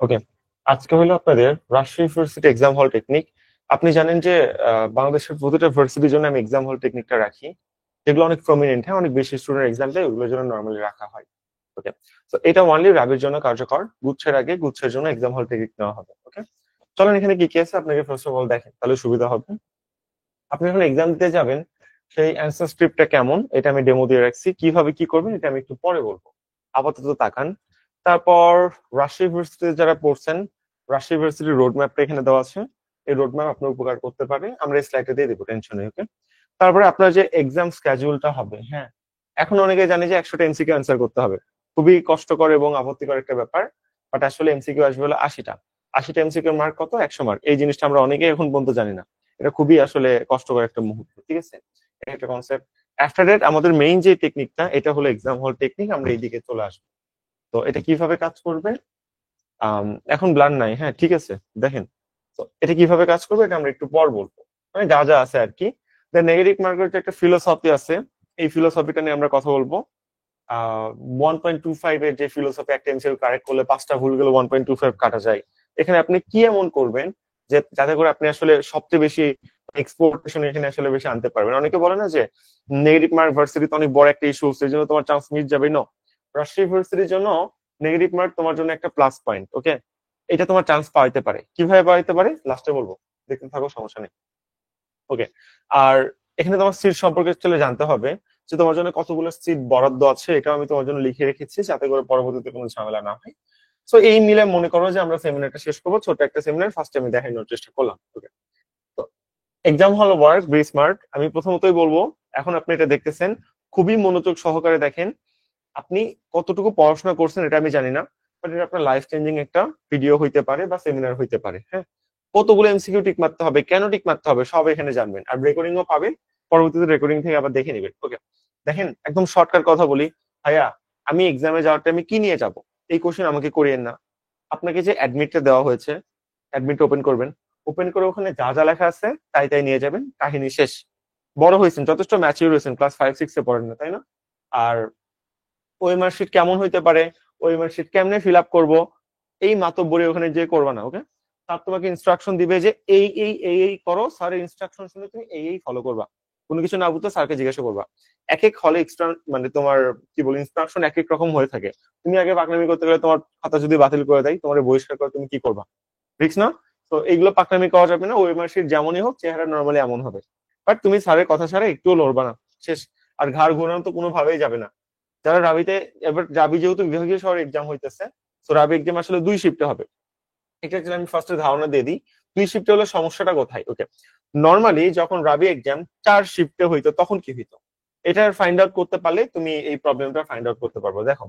ওকে, আজকে হলো আপনাদের রাজশাহী ইউনিভার্সিটি এক্সাম হল টেকনিক। আপনি জানেন যে বাংলাদেশের প্রতিটা ভার্সিটির জন্য আমি এক্সাম হল টেকনিকটা রাখি, যেগুলো অনেক প্রমিনেন্ট, হ্যাঁ, অনেক বেশি স্টুডেন্ট এক্সাম দেয়, ওগুলোর জন্য নর্মালি রাখা হয়। ওকে, তো এটা অনলি র্যাবের জন্য কার্যকর, গুচ্ছের আগে গুচ্ছের জন্য এক্সাম হল টেকনিক নেওয়া হবে। ওকে, চলেন এখানে কি কি আছে আপনাকে ফার্স্ট অফ অল দেখেন, তাহলে সুবিধা হবে। আপনি যখন এক্সাম দিতে যাবেন, সেই অ্যান্সার স্ক্রিপ্টটা কেমন এটা আমি ডেমো দিয়ে রাখছি, কিভাবে কি করবেন এটা আমি একটু পরে বলবো। আপাতত তাকান। তারপর রাজশাহী ইউনিভার্সিটিতে যারা পড়ছেন, রাজশাহী ইউনিভার্সিটির রোড ম্যাপটা এখানে দেওয়া আছে। এই রোড ম্যাপ আপনার উপকার করতে পারে, আমরা এই স্লাইডে দিয়ে দেবো, টেনশন নেই। ওকে, তারপরে আপনার যে এক্সাম স্কেজুলটা হবে, হ্যাঁ, এখন অনেকে জানে যে 100টা এমসিকিউ অ্যান্সার করতে হবে। খুবই কষ্টকর এবং আপত্তিকর একটা ব্যাপার, বাট আসলে এমসিকিউ আসবে হলো 80টা। 80টা এমসিকিউ মার্ক কত? 100 মার্ক। এই জিনিসটা আমরা অনেকেই এখন পর্যন্ত জানি না। এটা খুবই আসলে কষ্টকর একটা মুহূর্ত, ঠিক আছে? এটা একটা কনসেপ্ট। আফটার দ্যাট আমাদের মেইন যে টেকনিকটা, এটা হলো এক্সাম হল টেকনিক, আমরা এইদিকে চলে আসবো। তো এটা কিভাবে কাজ করবে? এখন ব্লান নাই, হ্যাঁ, ঠিক আছে। দেখেন, তো এটা কিভাবে কাজ করবে এটা আমরা একটু পর বলবো, মানে যা যা আছে আর কি। নেগেটিভ মার্কের যে একটা ফিলোসফি আছে, এই ফিলোসফিটা নিয়ে আমরা কথা বলবো। 1.25 এর যে ফিলোসফি, একটা এমসিকিউ কারেক্ট করলে 5টা ভুল গেলে 1.25 কাটা যায়। এখানে আপনি কি এমন করবেন যে যাতে করে আপনি আসলে সবচেয়ে বেশি এক্সপোর্টেশন এখানে আসলে বেশি আনতে পারবেন? অনেকে বলে না যে নেগেটিভ মার্ক ভার্সিটিতে অনেক বড় একটা ইস্যু, সেই জন্য তোমার চান্স মিস যাবে। না, রাজশাহী ভার্সিটির জন্য নেগেটিভ মার্ক তোমার জন্য একটা প্লাস পয়েন্ট। ওকে, এটা তোমার চান্স পাইতে পারে। কিভাবে পাইতে পারে লাস্টে বলবো, দেখতে থাকো, সমস্যা নেই। ওকে, আর এখানে তোমার সিট সম্পর্কে চলে জানতে হবে, যে তোমার জন্য কতগুলো সিট বরাদ্দ আছে, এটাও আমি তোমার জন্য লিখে রেখেছি, যাতে করে পরবর্তীতে কোনো ঝামেলা না হয়। তো এই মিলে মনে করো যে আমরা সেমিনারটা শেষ করবো, ছোট একটা সেমিনার ফার্স্ট আমি দেখানোর চেষ্টা করলাম। ওকে, তো এক্সাম হল ওয়ার্ক ভেরি স্মার্ট, আমি প্রথমতই বলবো। এখন আপনি এটা দেখতেছেন, খুবই মনোযোগ সহকারে দেখেন। আপনি কতটুকু পড়াশোনা করছেন এটা আমি জানি না, বাট এটা আপনার লাইফ চেঞ্জিং একটা ভিডিও হইতে পারে বা সেমিনার হইতে পারে, হ্যাঁ। কতগুলো এমসিকিউ টিক মারতে হবে, কেন টিক মারতে হবে, সব এখানে জানবেন, আর রেকর্ডিংও পাবেন। পরবর্তীতে রেকর্ডিং থেকে আবার দেখে নেবেন। ওকে, দেখেন, একদম শর্টকাট কথা বলি। ভাইয়া, আমি এক্সামে যাওয়ার টাইমে কি নিয়ে যাব? এই কোশ্চেন আমাকে করিয়েন না। আপনাকে যে অ্যাডমিটটা দেওয়া হয়েছে, অ্যাডমিট ওপেন করবেন। ওপেন করে ওখানে যা যা লেখা আছে তাই তাই নিয়ে যাবেন, কাহিনী শেষ। বড় হয়েছেন, যথেষ্ট ম্যাচিউর হয়েছেন, ক্লাস 5 6 এ পড়েন না, তাই না? আর ওই মার্কশিট কেমন হইতে পারে, ওই মার্কশিট কেমনে ফিল আপ করবো, এই মাতব্বরি ওখানে যে করবা না। ওকে, স্যার তোমাকে ইনস্ট্রাকশন দিবে যে এই করো, স্যারের ইনস্ট্রাকশন শুনে তুমি এই ফলো করবা। কোনো কিছু না বুঝতে স্যারকে জিজ্ঞাসা করবা। এক এক হলে এক্সট্রা, মানে তোমার কি বলি, ইনস্ট্রাকশন এক এক রকম হয়ে থাকে। তুমি আগে পাকনামি করতে গেলে তোমার খাতা যদি বাতিল করে দেয়, তোমার বহিষ্কার করে, তুমি কি করবা? রিক্স না? তো এইগুলো পাকনামি করা যাবে না। ওই মার্কশিট যেমনই হোক, চেহারা নর্মালি এমন হবে, বাট তুমি স্যারের কথা ছাড়া একটুও লড়বা না। শেষ। আর ঘাড় ঘোরানো তো কোনোভাবেই যাবে না। যারা রাবিতে, এবার রাবি যেহেতু বিভাগীয় শহরে এক্সাম হইতেছে, তো রাবি এক্সাম আসলে 2 শিফটে হবে। এটা যদি আমি ফার্স্টে ধারণা দিয়ে দিই, 2 শিফটে হলে সমস্যাটা কোথায়? ওকে, নর্মালি যখন রাবি এক্সাম 4 শিফটে হইতো তখন কি হইতো, এটা ফাইন্ড আউট করতে পারলে তুমি এই প্রবলেমটা ফাইন্ড আউট করতে পারবো। দেখো,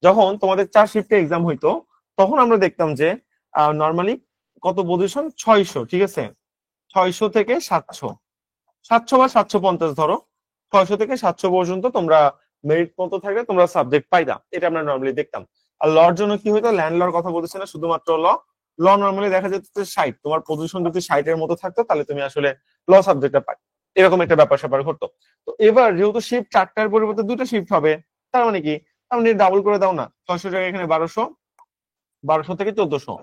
যখন তোমাদের 4 শিফটে এক্সাম হইতো, তখন আমরা দেখতাম যে নর্মালি কত পজিশন, 600, ঠিক আছে, 600 থেকে 700, 700 বা 750 ধরো, 600 থেকে 700 পর্যন্ত তোমরা মেরিট মতো থাকলে তোমরা সাবজেক্ট পাইতা, এটা আমরা নর্মালি দেখতাম। আর লর জন্য কি হতো, ল্যান্ড লর কথা বলতেছে না, শুধুমাত্র ল। ল নর্মালি দেখা যেত যে 60, তোমার পজিশন যদি 60 এর মতো থাকতো তাহলে তুমি আসলে ল সাবজেক্টটা পাই, এরকম একটা ব্যাপার স্যাপার ঘটতো। তো এবার যেহেতু শিফট 4টার পরিবর্তে 2টা শিফট হবে, তার মানে কি, তার মানে ডাবল করে দাও না, 600 জায়গায় এখানে 1200, 1200 থেকে 1400,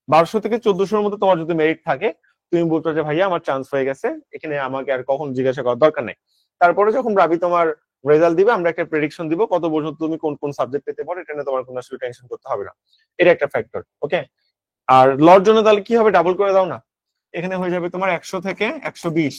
1200 থেকে 1400-র মধ্যে তোমার যদি মেরিট থাকে, তুমি বলতো যে ভাইয়া আমার চান্স হয়ে গেছে, এখানে আমাকে আর কখন জিজ্ঞাসা করার দরকার নেই। তারপরে যখন রাবি তোমার রেজাল্ট দিবে, আমরা একটা প্রেডিকশন দিব কত পর্যন্ত তুমি কোন কোন সাবজেক্ট পেতে পারো, এটা নিয়ে তোমার কোনো আসলে টেনশন করতে হবে না। এটা একটা ফ্যাক্টর। ওকে, আর লর জন্য তাহলে কি হবে, ডাবল করে দাও না, এখানে হয়ে যাবে তোমার 100 থেকে 120,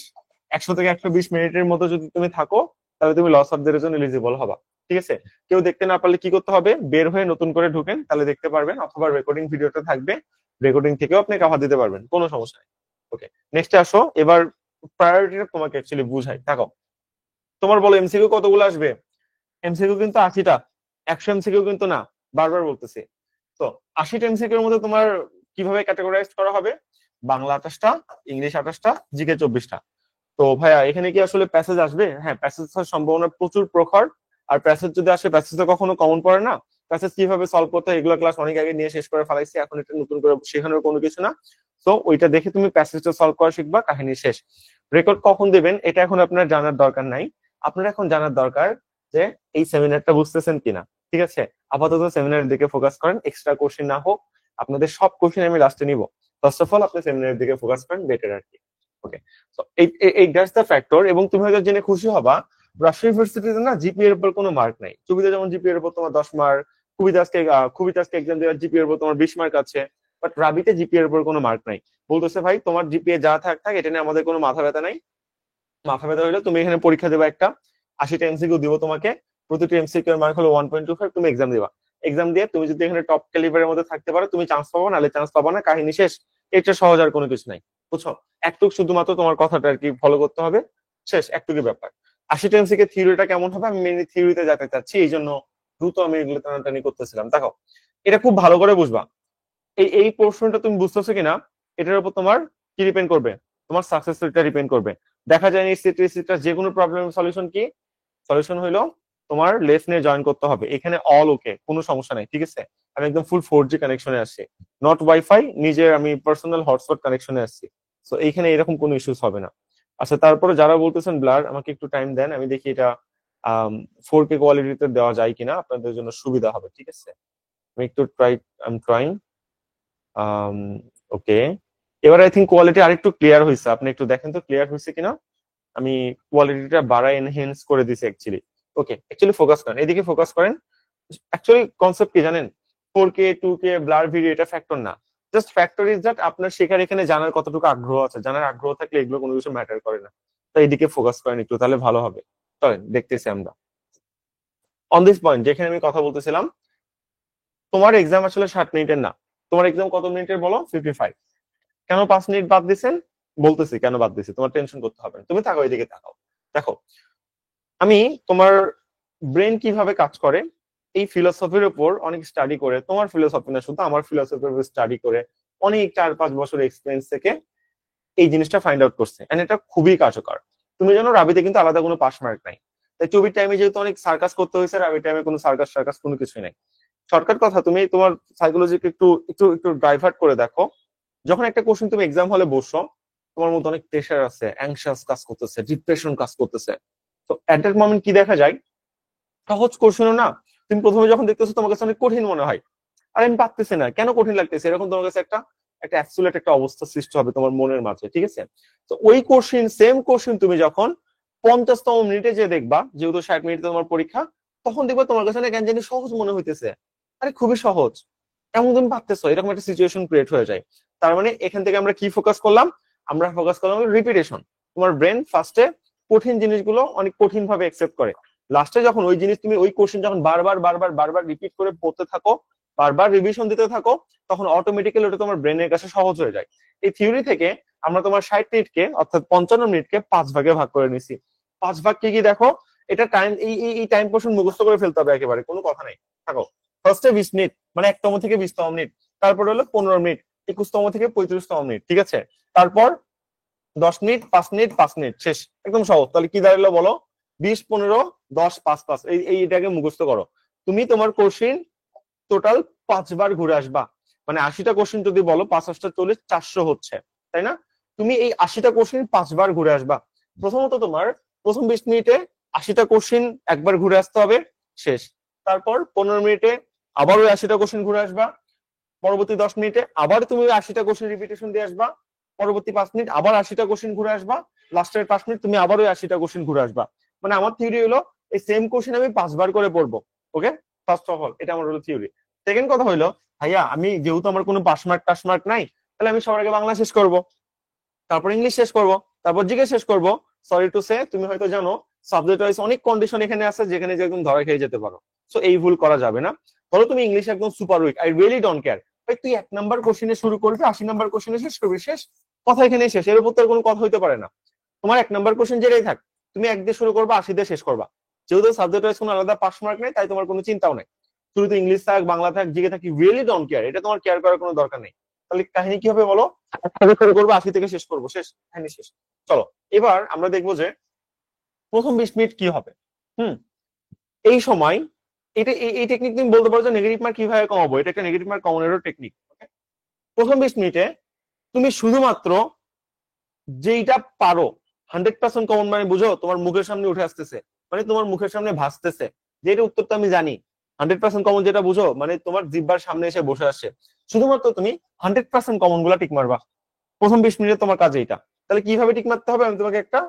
100 থেকে 120 মিনিটের মতো যদি তুমি থাকো, তাহলে তুমি ল সাবজেক্টের জন্য এলিজিবল হবা। ঠিক আছে, কেউ দেখতে না পারলে কি করতে হবে, বের হয়ে নতুন করে ঢুকেন, তাহলে দেখতে পারবেন, অথবা রেকর্ডিং ভিডিওটা থাকবে, রেকর্ডিং থেকেও আপনি কভার দিতে পারবেন, কোনো সমস্যা নেই। ওকে, নেক্সট আসো, এবার প্রায়োরিটিটা তোমাকে অ্যাকচুয়ালি বুঝাই। দেখো, তোমার বলো এমসিকিউ কতগুলো আসবে? এমসিকিউ কিন্তু 80টা, 100 এমসিকিউ কিন্তু না, বারবার বলতেছি। তো 80টা এমসিকিউর মধ্যে তোমার কিভাবে ক্যাটাগরাইজ করা হবে? বাংলা 28টা, ইংলিশ 28টা, জিকে 24টা। তো ভাইয়া এখানে কি আসলে প্যাসেজ আসবে? হ্যাঁ, প্যাসেজ আসার সম্ভাবনা প্রচুর প্রখর। আর প্যাসেজ যদি আসে, প্যাসেজ তো কখনো কমন পড়ে না। প্যাসেজ কিভাবে সলভ করতে হয় এগুলো ক্লাস অনেক আগে নিয়ে শেষ করে ফেলাইছি, এখন এটা নতুন করে শেখানোর কোনো কিছু না। তো ওইটা দেখে তুমি প্যাসেজটা সলভ করা শিখবা, কাহিনী শেষ। রেকর্ড কখন দিবেন এটা এখন আপনার জানার দরকার নাই। আপনার এখন জানার দরকার যে এই সেমিনারটা বুঝতেছেন কিনা। ঠিক আছে, আপাতত সেমিনারের দিকে ফোকাস করেন, এক্সট্রা কোশ্চেন না হোক, আপনাদের সব কোশ্চেন আমি লাস্টে নিব। ফার্স্ট অফ অল আপনি সেমিনারের দিকে ফোকাস করেন, বেটার আর কি। ওকে, তো এই দ্যাটস দ্য ফ্যাক্টর। এবং তুমি হয়তো জেনে খুশি হবা, রাজশাহী ইউনিভার্সিটিতে না জিপিএর উপর কোনো মার্ক নাই। চুবিতে যেমন জিপিএর উপর তোমার 10 মার্ক, খুবিতে আজকে এক্সাম দেওয়ার জিপিএর উপর তোমার 20 মার্ক আছে, বাট রাবিতে জিপিএর উপর কোনো মার্ক নাই। বলতেছে ভাই তোমার জিপিএ যা থাক থাক, এটা নিয়ে আমাদের কোনো মাথা ব্যথা নাই। মাথা ব্যথা হইলে তুমি এখানে পরীক্ষা দেবা, একটা 80টা এমসিকিউ দিব তোমাকে, প্রতিটি এমসিকিউ এর মার্ক হলো 1.25, তুমি এক্সাম দিবা। এক্সাম দিয়ে তুমি যদি এখানে টপ ক্যালিবারের মধ্যে থাকতে পারো তুমি চান্স পাবো, নাহলে চান্স পাবো না, কাহিনী শেষ। এটা সহজ, আর কোনো কিছু নাই, বুঝছো? একটুক শুধুমাত্র তোমার কথাটা আর কি ফলো করতে হবে, শেষ, একটুকুই ব্যাপার। 80টা এমসিকিউ থিওরিটা কেমন হবে, আমি মেনলি থিওরিতে যেতে চাচ্ছি, এই জন্য দ্রুত আমি এগুলো টানাটানি করতেছিলাম। দেখো এটা খুব ভালো করে বুঝবা, এই প্রশ্নটা তুমি বুঝতেছো কিনা এটার উপর তোমার কি ডিপেন্ড করবে, তোমার সাকসেস রেটটা ডিপেন্ড করবে। দেখা যায় যে কোনো প্রবলেমের সলিউশন কি, সলিউশন হইলো তোমার লেস নিয়ে জয়েন করতে হবে। এখানে অল ওকে, কোনো সমস্যা নাই, ঠিক আছে? আমি একদম ফুল 4G কানেকশনে আসছি, নট ওয়াইফাই, নিজের আমি পার্সোনাল হটস্পট কানেকশনে আসছি। তো এইখানে এরকম কোনো ইস্যুস হবে না। আচ্ছা, তারপরে যারা বলতেছেন ব্লার, আমাকে একটু টাইম দেন, আমি দেখি এটা 4K কোয়ালিটিতে দেওয়া যায় কিনা, আপনাদের জন্য সুবিধা হবে, ঠিক আছে? আমি একটু ট্রাইং। ওকে, এবার আই থিঙ্ক কোয়ালিটি আরেকটু ক্লিয়ার হয়েছে, আপনি একটু দেখেন তো ক্লিয়ার হয়েছে কিনা। আমি কোয়ালিটিটা বাড়াই, এনহেন্স করে দিছি অ্যাকচুয়ালি। ওকে, অ্যাকচুয়ালি ফোকাস করেন, এদিকে ফোকাস করেন। অ্যাকচুয়ালি কনসেপ্ট কি জানেন, 4K 2K ব্লার ভিডিও এটা ফ্যাক্টর না। জাস্ট ফ্যাক্টর ইজ দ্যাট আপনার শেখার এখানে জানার কতটুকু আগ্রহ আছে, জানার আগ্রহ থাকলে এগুলো কোনো কিছু ম্যাটার করে না। তো এদিকে ফোকাস করেন একটু, তাহলে ভালো হবে। চলেন দেখতেছি আমরা অন দিস পয়েন্ট, যেখানে আমি কথা বলতেছিলাম। তোমার এক্সাম আসলে 60 মিনিটের না, তোমার এক্সাম কত মিনিটের বলো? 55। কেন 5 মিনিট বাদ দিছেন? বলতেছি কেন বাদ দিছি, তোমার টেনশন করতে হবে না, তুমি তাকাও, এদিকে তাকাও। দেখো আমি তোমার ব্রেন কিভাবে কাজ করে এই ফিলোসফির উপর অনেক স্টাডি করে, তোমার ফিলোসফি না শুধু আমার ফিলোসফির উপর স্টাডি করে অনেক 4-5 বছর এক্সপিরিয়েন্স থেকে এই জিনিসটা ফাইন্ড আউট করছে, এন্ড এটা খুবই কার্যকর। তুমি জানো রাবিতে কিন্তু আলাদা কোনো পাস মার্ক নাই, তাই চবির টাইমে যেহেতু অনেক সার্কাস করতে হয়েছে, রাবির টাইমে কোনো সার্কাস সার্কাস কোনো কিছুই নাই। শর্টকাট কথা, তুমি তোমার সাইকোলজিকে একটু একটু একটু ডাইভার্ট করে দেখো। যখন একটা কোশ্চেন তুমি এক্সাম হলে বসছো, তোমার মধ্যে অনেক প্রেশার আছে, অ্যাংশাস কাজ করতেছে, ডিপ্রেশন কাজ করতেছে। তো এট দ্যাট মোমেন্ট কি দেখা যায়, সহজ কোশ্চেনও না, তুমি প্রথমে যখন দেখতেছো তোমার কাছে অনেক কঠিন মনে হয়, আর আমি পারতেছি না, কেন কঠিন লাগতেছে, এরকম তোমার কাছে একটা একটা অ্যাবসুলেট একটা অবস্থা সৃষ্টি হবে তোমার মনের মাঝে, ঠিক আছে? তো ওই কোশ্চেন, সেম কোশ্চেন তুমি যখন 50তম মিনিটে যে দেখবা, যেহেতু 60 মিনিটে তোমার পরীক্ষা, তখন দেখবা তোমার কাছে না কেন জানি সহজ মনে হইতেছে, আরে খুবই সহজ, এমন তুমি পারতেছো, এরকম একটা সিচুয়েশন ক্রিয়েট হয়ে যায়। তার মানে এখান থেকে আমরা কি ফোকাস করলাম, আমরা ফোকাস করলাম রিপিটেশন। তোমার ব্রেন ফার্স্টে কঠিন জিনিসগুলো অনেক কঠিন ভাবে একসেপ্ট করে, লাস্টে যখন ওই জিনিস তুমি ওই কোশ্চেন যখন বারবার বারবার বারবার রিপিট করে পড়তে থাকো, বারবার রিভিশন দিতে থাকো, তখন অটোমেটিক্যালি ওটা তোমার ব্রেনের কাছে সহজ হয়ে যায়। এই থিওরি থেকে আমরা তোমার 60 মিনিটকে অর্থাৎ 55 মিনিটকে 5 ভাগে ভাগ করে নিছি। 5 ভাগ কি কি দেখো, এটা টাইম, এই টাইম পোর্শন মুখস্থ করে ফেলতে হবে, একেবারে কোনো কথা নাই, থাকো। ফার্স্টে 20 মিনিট, মানে 1তম থেকে 20তম মিনিট, তারপর হলো 15 মিনিট, 21তম থেকে 35তম মিনিট, ঠিক আছে? তারপর 10 মিনিট, 5 মিনিট, 5 মিনিট, শেষ, একদম সহজ। তাহলে কি দাঁড়ালো বলো, 20, 15, 10, 5, 5, এইটাকে মুখস্থ করো। তুমি তোমার কোশ্চিন টোটাল 5 বার ঘুরে আসবা, মানে 80টা কোশ্চিন যদি বলো 5 × 8 = 40, 400 হচ্ছে, তাই না? তুমি এই 80টা কোশ্চিন 5 বার ঘুরে আসবা। প্রথমত তোমার প্রথম 20 মিনিটে 80টা কোশ্চিন একবার ঘুরে আসতে হবে, শেষ। তারপর 15 মিনিটে আবার ওই 80টা কোশ্চিন ঘুরে আসবা, পরবর্তী 10 মিনিটে আবার তুমি ওই 80টা কোশ্চিন রিপিটেশন দিয়ে আসবা, পরবর্তী 5 মিনিট আবার 80টা কোশ্চিন ঘুরে আসবা, লাস্টের 5 মিনিট তুমি আবার ওই 80টা কোশ্চিন ঘুরে আসবা। মানে আমার থিওরি হলো এই সেম কোশ্চিন আমি 5 বার করে পড়বো। ওকে, ফার্স্ট অফ অল এটা আমার হলো থিওরি। সেকেন্ড কথা হলো, ভাইয়া আমি যেহেতু আমার কোনো পাস মার্ক টাস মার্ক নাই, তাহলে আমি সবার আগে বাংলা শেষ করব, তারপর ইংলিশ শেষ করব, তারপর জিকে শেষ করব। সরি টু সে, তুমি হয়তো জানো সাবজেক্ট ওয়াইজ অনেক কন্ডিশন এখানে আছে যেখানে যে একদম ধরা খেয়ে যেতে পারো। সো এই ভুল করা যাবে না। ধরো তুমি ইংলিশ একদম super weak, I really don't care, ভাই তুই 1 নাম্বার কোশ্চেনে শুরু করবি, 80 নাম্বার কোশ্চেনে শেষ করবি, শেষ, কথা এখানে শেষ, এর উপর তোর কোনো কথা হইতে পারে না। তোমার 1 নাম্বার কোশ্চেন যেটাই থাক, তুমি 1 দিয়ে শুরু করবা, 80 দিয়ে শেষ করবা। যেহেতু সাবজেক্ট ওয়াইজ কোনো আলাদা পাস মার্ক নেই, তাই তোমার কোনো চিন্তাও নাই। শুরুতে ইংলিশ থাক, বাংলা থাক, জিকে থাক, রিয়েলি ডোন্ট কেয়ার, এটা তোমার কেয়ার করার কোনো দরকার নেই। তাহলে কাহিনী কি হবে বলো, 1 শুরু করবো, 80 থেকে শেষ করবো, শেষ, কাহিনী শেষ। চলো এবার আমরা দেখবো যে প্রথম 20 মিনিট কি হবে। হুম, এই সময় এটা এই টেকনিক তুমি বলতে পারো যে নেগেটিভ মার্ক কিভাবে কমাবো, এটা একটা নেগেটিভ মার্ক কমানোর টেকনিক। প্রথম 20 মিনিটে তুমি শুধুমাত্র যেইটা পারো 100% কমন, মানে বুঝো তোমার মুখের সামনে উঠে আসতেছে, মানে তোমার মুখের সামনে ভাসতেছে যে এটা উত্তরটা আমি জানি, 100% কমন যেটা বুঝো, মানে তোমার জিহ্বার সামনে এসে বসে আসছে, শুধুমাত্র তুমি 100% কমন গুলা টিক মারবা। প্রথম 20 মিনিটে তোমার কাজ এইটা। তাহলে কিভাবে টিক মারতে হবে আমি তোমাকে একটা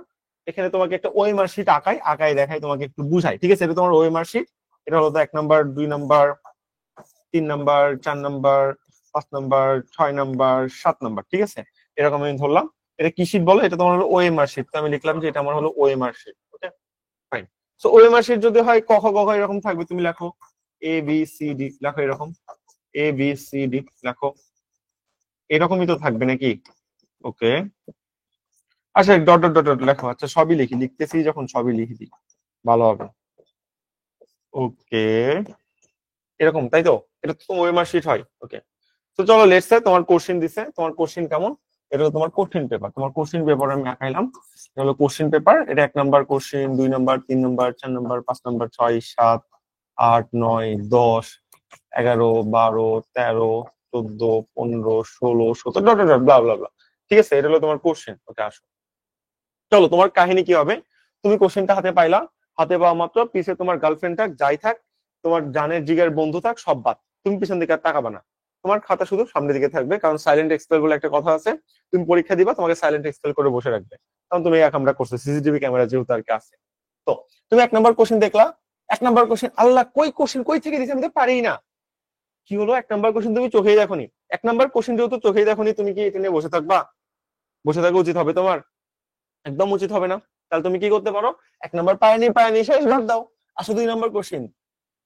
এখানে তোমাকে একটা ওএমআর শিট আঁকায় দেখাই, তোমাকে একটু বুঝাই, ঠিক আছে? এটা তোমার ওএমআর শিট। এটা হলো 1 number, 2 number, 3 number, 4 number, 5 number, 6 number, 7 number, ঠিক আছে? এরকম আমি ধরলাম। এটা কি শিট বলো? এটা তোমার হলো ওএমআর শিট। তো আমি লিখলাম যে এটা আমার হলো ওএমআর শিট। ওকে, ফাইন। সো ওএমআর শিট যদি হয় ক খ গ ঘ এরকম থাকবে, তুমি লেখো এ বি সি ডি, লেখো এরকম এ বি সি ডি লেখো, এরকমই তো থাকবে নাকি? ওকে, আচ্ছা ডট ডট ডট ডট লেখো। আচ্ছা সবই লিখি, লিখতেছি যখন সবই লিখে দিই ভালো হবে। ওকে, এরকম তাই তো? এটা তো ওএমআর শিট হয়। ওকে, তো চলো লেটস সে তোমার কোশ্চেন দিছে। তোমার কোশ্চেন কেমন? এটা হলো তোমার কোশ্চেন পেপার। তোমার কোশ্চেন পেপার আমি আঁকাইলাম। এটা হলো কোশ্চেন পেপার। এটা 1 number question, 2 number, 3 number, 4 number, 5 number, 6, 7, 8, 9, 10, 11, 12, 13, 14, 15, 16, 17 dot dot ব্লা ব্লা ব্লা, ঠিক আছে? এটা হলো তোমার কোশ্চেন। ওকে, আসো চলো তোমার কাহিনী কি হবে। তুমি কোশ্চেনটা হাতে পাইলা, হাতে পাওয়া মাত্র পিছে তোমার গার্লফ্রেন্ড থাক, যাই থাক, তোমার জানের জিগের বন্ধু থাক, সব বাদ। তুমি পিছন দিকে আর তাকাবা না। তোমার খাতা শুধু সামনের দিকে থাকবে, কারণ সাইলেন্ট এক্সপেল বলে একটা কথা আছে। তুমি পরীক্ষা দিবা, তোমাকে সাইলেন্ট এক্সপেল করে বসে রাখবে, কারণ তুমি এক আমরা করছো, সিসিটিভি ক্যামেরা যেহেতু আর কি আছে। তো তুমি 1 নাম্বার কোশ্চেন দেখলা। 1 নাম্বার কোশ্চেন, আল্লাহ কই কোশ্চেন কই থেকে দিছে, আমি তো পারি না। কি হলো? 1 নাম্বার কোশ্চেন তুমি চোখেই দেখোনি। 1 নাম্বার কোশ্চেন যেহেতু চোখেই দেখোনি, তুমি কি এটা নিয়ে বসে থাকবা? বসে থাকা উচিত হবে তোমার? একদম উচিত হবে না। তাহলে তুমি কি করতে পারো? 1 নাম্বার পায়নি শেষ, বাদ দাও। আসো 2 নাম্বার কোশ্চেন।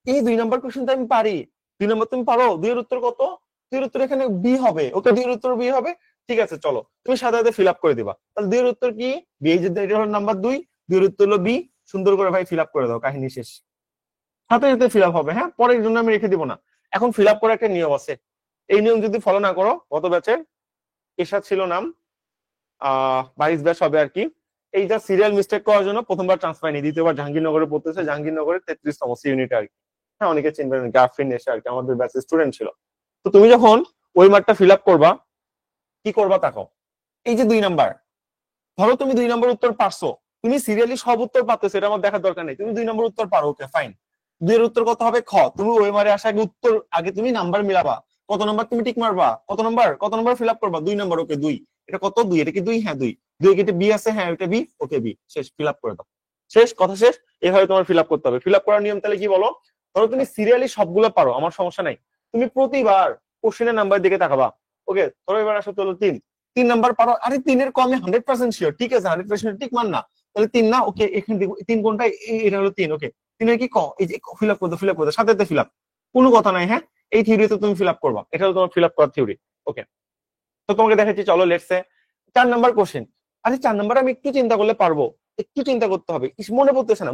এই 2 নাম্বার কোশ্চেন তো আমি পারি। 2 নাম্বার তুমি পারো? 2 এর উত্তর কত? 2 এর উত্তর এখানে বি হবে। ওকে, 2 এর উত্তর বি হবে। ঠিক আছে, চলো তুমি সাথে সাথে ফিল আপ করে দিবা। তাহলে 2 এর উত্তর কি? বি। এই যে এটা হলো নাম্বার 2, 2 এর উত্তর হলো বি। সুন্দর করে ভাই ফিল আপ করে দাও, কাহিনী শেষ। সাথে সাথে ফিল আপ হবে, হ্যাঁ, পরের জন্য আমি রেখে দিব না। এখন ফিল আপ করার একটা নিয়ম আছে। এই নিয়ম যদি ফলো না করো, গত ব্যাচের এরশাদ ছিল নাম, 22 ব্যাচ হবে আর কি। এই যা সিরিয়াল মিস্টেক করার জন্য প্রথমবার চান্স পাইনি, দ্বিতীয়বার জাহাঙ্গীরনগরে পড়তেছে, জাহাঙ্গীরনগরের 33তম ইউনিটে আর কি। হ্যাঁ, অনেকে চিনবেন, গ্রাফিন এসে আর কি আমাদের ব্যাচের স্টুডেন্ট ছিল। তো তুমি যখন ওই মার্কটা ফিল আপ করবা, কি করবা তাকাও। এই যে 2 নাম্বার, ধরো তুমি 2 নাম্বার উত্তর পারছো। তুমি সিরিয়ালি সব উত্তর পাচ্ছ, এটা আমার দেখার দরকার নেই। তুমি 2 নাম্বার উত্তর পারো, ওকে ফাইন। 2 এর উত্তর কত হবে? খ। তুমি ওই মারে আসা আগে উত্তর, আগে তুমি নাম্বার মিলাবা। কত নাম্বার তুমি টিক মারবা? কত নাম্বার ফিল আপ করবা? 2 নাম্বার। ওকে 2, এটা কত? 2, এটা কি 2? হ্যাঁ 2। 2 এটা বি আছে, হ্যাঁ এটা বি। ওকে বি, শেষ, ফিল আপ করে দাও। শেষ, কথা শেষ। এভাবে তোমার ফিল আপ করতে হবে। ফিল আপ করার নিয়ম তাহলে কি বলো? ধরো তুমি সিরিয়ালি সবগুলো পারো, আমার সমস্যা নাই। তুমি প্রতিবার কোশ্চেনের নাম্বার দিকে তাকাবা। ওকে, ধরো এবার আসো, চলো 3। 3 নাম্বার পারো? আরে 3-এর কমে 100% শিওর, ঠিক আছে, 100% টিক মান না। তাহলে 3 না? ওকে, এখানে দেখো 3 কোনটা, এটা হলো 3। ওকে, 3-এর কি ক, এই যে ফিল আপ করতে, সাথে ফিল আপ, কোনো কথা নাই। হ্যাঁ, এই থিওরিতে তুমি ফিল আপ করবা, এটা হলো তোমার ফিল আপ করার থিওরি। ওকে, তো তোমাকে দেখাচ্ছি, চলো লেটস সে 4 নাম্বার কোশ্চেন। আরে 4 নাম্বার আমি একটু চিন্তা করলে পারবো, একটু চিন্তা করতে হবে। মনে পড়তেছে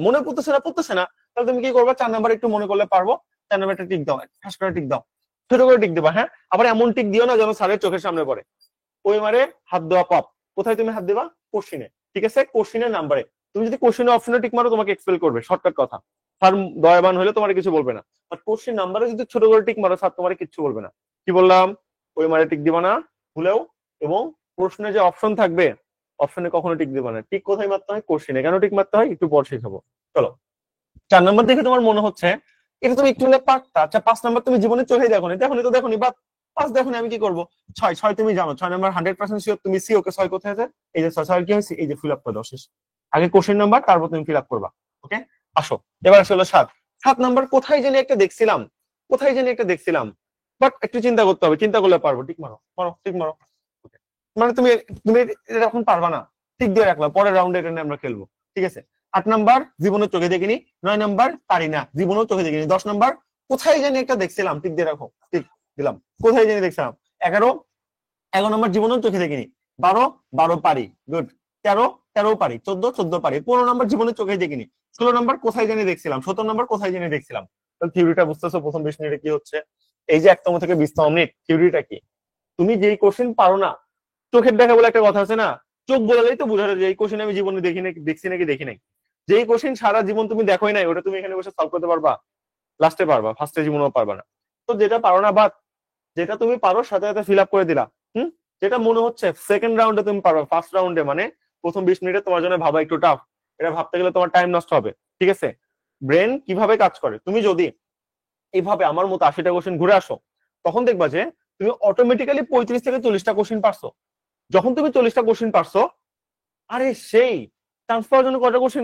না। তাহলে তুমি কি করবা? 4 নাম্বার একটু মনে করলে পারবো। 4 নাম্বারটা টিক দাও, ফাঁস করে টিক দাও, ছোট করে টিক দিবা। হ্যাঁ, আবার এমন টিক দিও না যেন স্যারের চোখের সামনে পড়ে। ওই মারে হাত দেওয়া পাপ। কোথায় তুমি হাত দেবা? কোশ্চিনে, ঠিক আছে, কোশ্চিনের নাম্বারে। তুমি যদি কোশ্চিনের অপশনে টিক মারো, তোমাকে এক্সপেল করবে, শর্টকাট কথা। স্যার দয়াবান হলে তোমার কিছু বলবে না। বাট কোশ্চিন নাম্বারে যদি ছোট করে টিক মারো, স্যার তোমার কিছু বলবে না। কি বললাম? ওই মারে টিক দিবা না ভুলেও। এবং প্রশ্নে যে অপশন থাকবে, অপশনে কখনো টিক দিবা না। টিক কোথায় মারতে হয়? কোশ্চিনে। কেন টিক মারতে হয় একটু পর শিখাবো। চলো, 4 নাম্বার দেখে তোমার মনে হচ্ছে এটা তুমি একটু হলে পারতা। আচ্ছা 5 নাম্বার তুমি জীবনে চোখে দেখোনি বা 5 দেখোনি, আমি কি করবো? 6 তুমি জানো, 6 নাম্বার 100% শিওর তুমি সি। ওকে, 6 কোথায় আছে? এই যে 6 কি হয়েছে, এই যে ফিল আপ করে দাও, শেষ। আগে কোশ্চেন নাম্বার, তারপর তুমি ফিল আপ করবা। ওকে, আসো এবার আসলে 7। 7 নাম্বার কোথায় জানি একটা দেখছিলাম, বাট একটু চিন্তা করতে হবে, চিন্তা করলে পারবো। টিক মারো, টিক মারো। Okay, মানে তুমি তুমি এটা এখন পারবা না, টিক দিয়ে রাখলাম, পরের রাউন্ডে এটা নিয়ে আমরা খেলবো, ঠিক আছে? 8 নাম্বার জীবনের চোখে দেখিনি। 9 নাম্বার পারি না, জীবনেও চোখে দেখিনি। 10 নাম্বার কোথায় জানি একটা দেখছিলাম, টিক দিয়ে রাখো, টিক দিলাম, কোথায় জানি দেখছিলাম। 11, 11 নাম্বার জীবনেও চোখে দেখিনি। 12, 12 পারি, গুড। 13, 13 পারি। 14, 14 পারি। 15 নাম্বার জীবনে চোখে দেখিনি। 16 নাম্বার কোথায় জানি দেখছিলাম। 17 নাম্বার কোথায় জানি দেখছিলাম। তাহলে থিওরিটা বুঝতেছো প্রথম 20 মিনিটে কি হচ্ছে? এই যে 1তম থেকে 20তম মিনিট, থিওরিটা কি? তুমি যেই কোশ্চেন পারো না, চোখের দেখা বলে একটা কথা আছে না, চোখ বলালেই তো বোঝা যায় যে এই কোশ্চেন আমি জীবনে দেখছি নাকি দেখি নাই। যেই কোশ্চেন সারা জীবন তুমি দেখোই নাই, ওটা তুমি এখানে বসে সলভ করতে পারবা? লাস্টে পারবা, ফার্স্টে জীবনেও পারবা না। তো যেটা পারো না বাদ, যেটা তুমি পারো সাথে সাথে ফিল আপ করে দিলা। যেটা মনে হচ্ছে সেকেন্ড রাউন্ডে তুমি পারো, ফার্স্ট রাউন্ডে মানে প্রথম 20 মিনিটে তোমার জন্য ভাবা একটু টাফ। এটা ভাবতে গেলে তোমার টাইম নষ্ট হবে, ঠিক আছে? ব্রেন কিভাবে কাজ করে, তুমি যদি এইভাবে আমার মতো 80টা কোশ্চেন ঘুরে আসো, তখন দেখবা যে তুমি অটোমেটিক্যালি 35 থেকে 40টা কোশ্চেন পারছো। যখন তুমি 40টা কোশ্চেন পারছো, আরে সেই চান্স পাওয়ার জন্য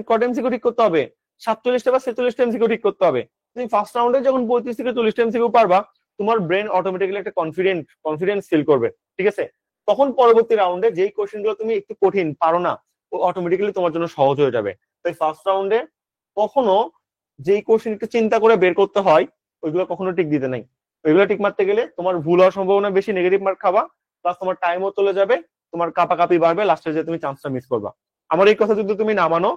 কটা এমসিকিউ ঠিক করতে হবে? 47টা বা 46টা এমসিকিউ ঠিক করতে হবে। তুমি ফার্স্ট রাউন্ডে যখন 35 থেকে 40টা এমসিকিউ পারবা, তোমার ব্রেন অটোমেটিক্যালি একটা কনফিডেন্স ফিল করবে, ঠিক আছে? তখন পরবর্তী রাউন্ডে যেই কোশ্চেন গুলো তুমি একটু কঠিন পারো না, ও অটোমেটিক্যালি তোমার জন্য সহজ হয়ে যাবে। তাই ফার্স্ট রাউন্ডে কখনো যেই কোশ্চেন একটু চিন্তা করে বের করতে হয়, ওইগুলো কখনো টিক দিতে নাই। ওইগুলো টিক মারতে গেলে তোমার ভুল হওয়ার সম্ভাবনা বেশি, নেগেটিভ মার্ক খাবা, প্লাস তোমার টাইমও চলে যাবে, তোমার কাপাকাপি বাড়বে, লাস্টে যে তুমি চান্সটা মিস করবা। আমার এই কথা যদি তুমি না মানো,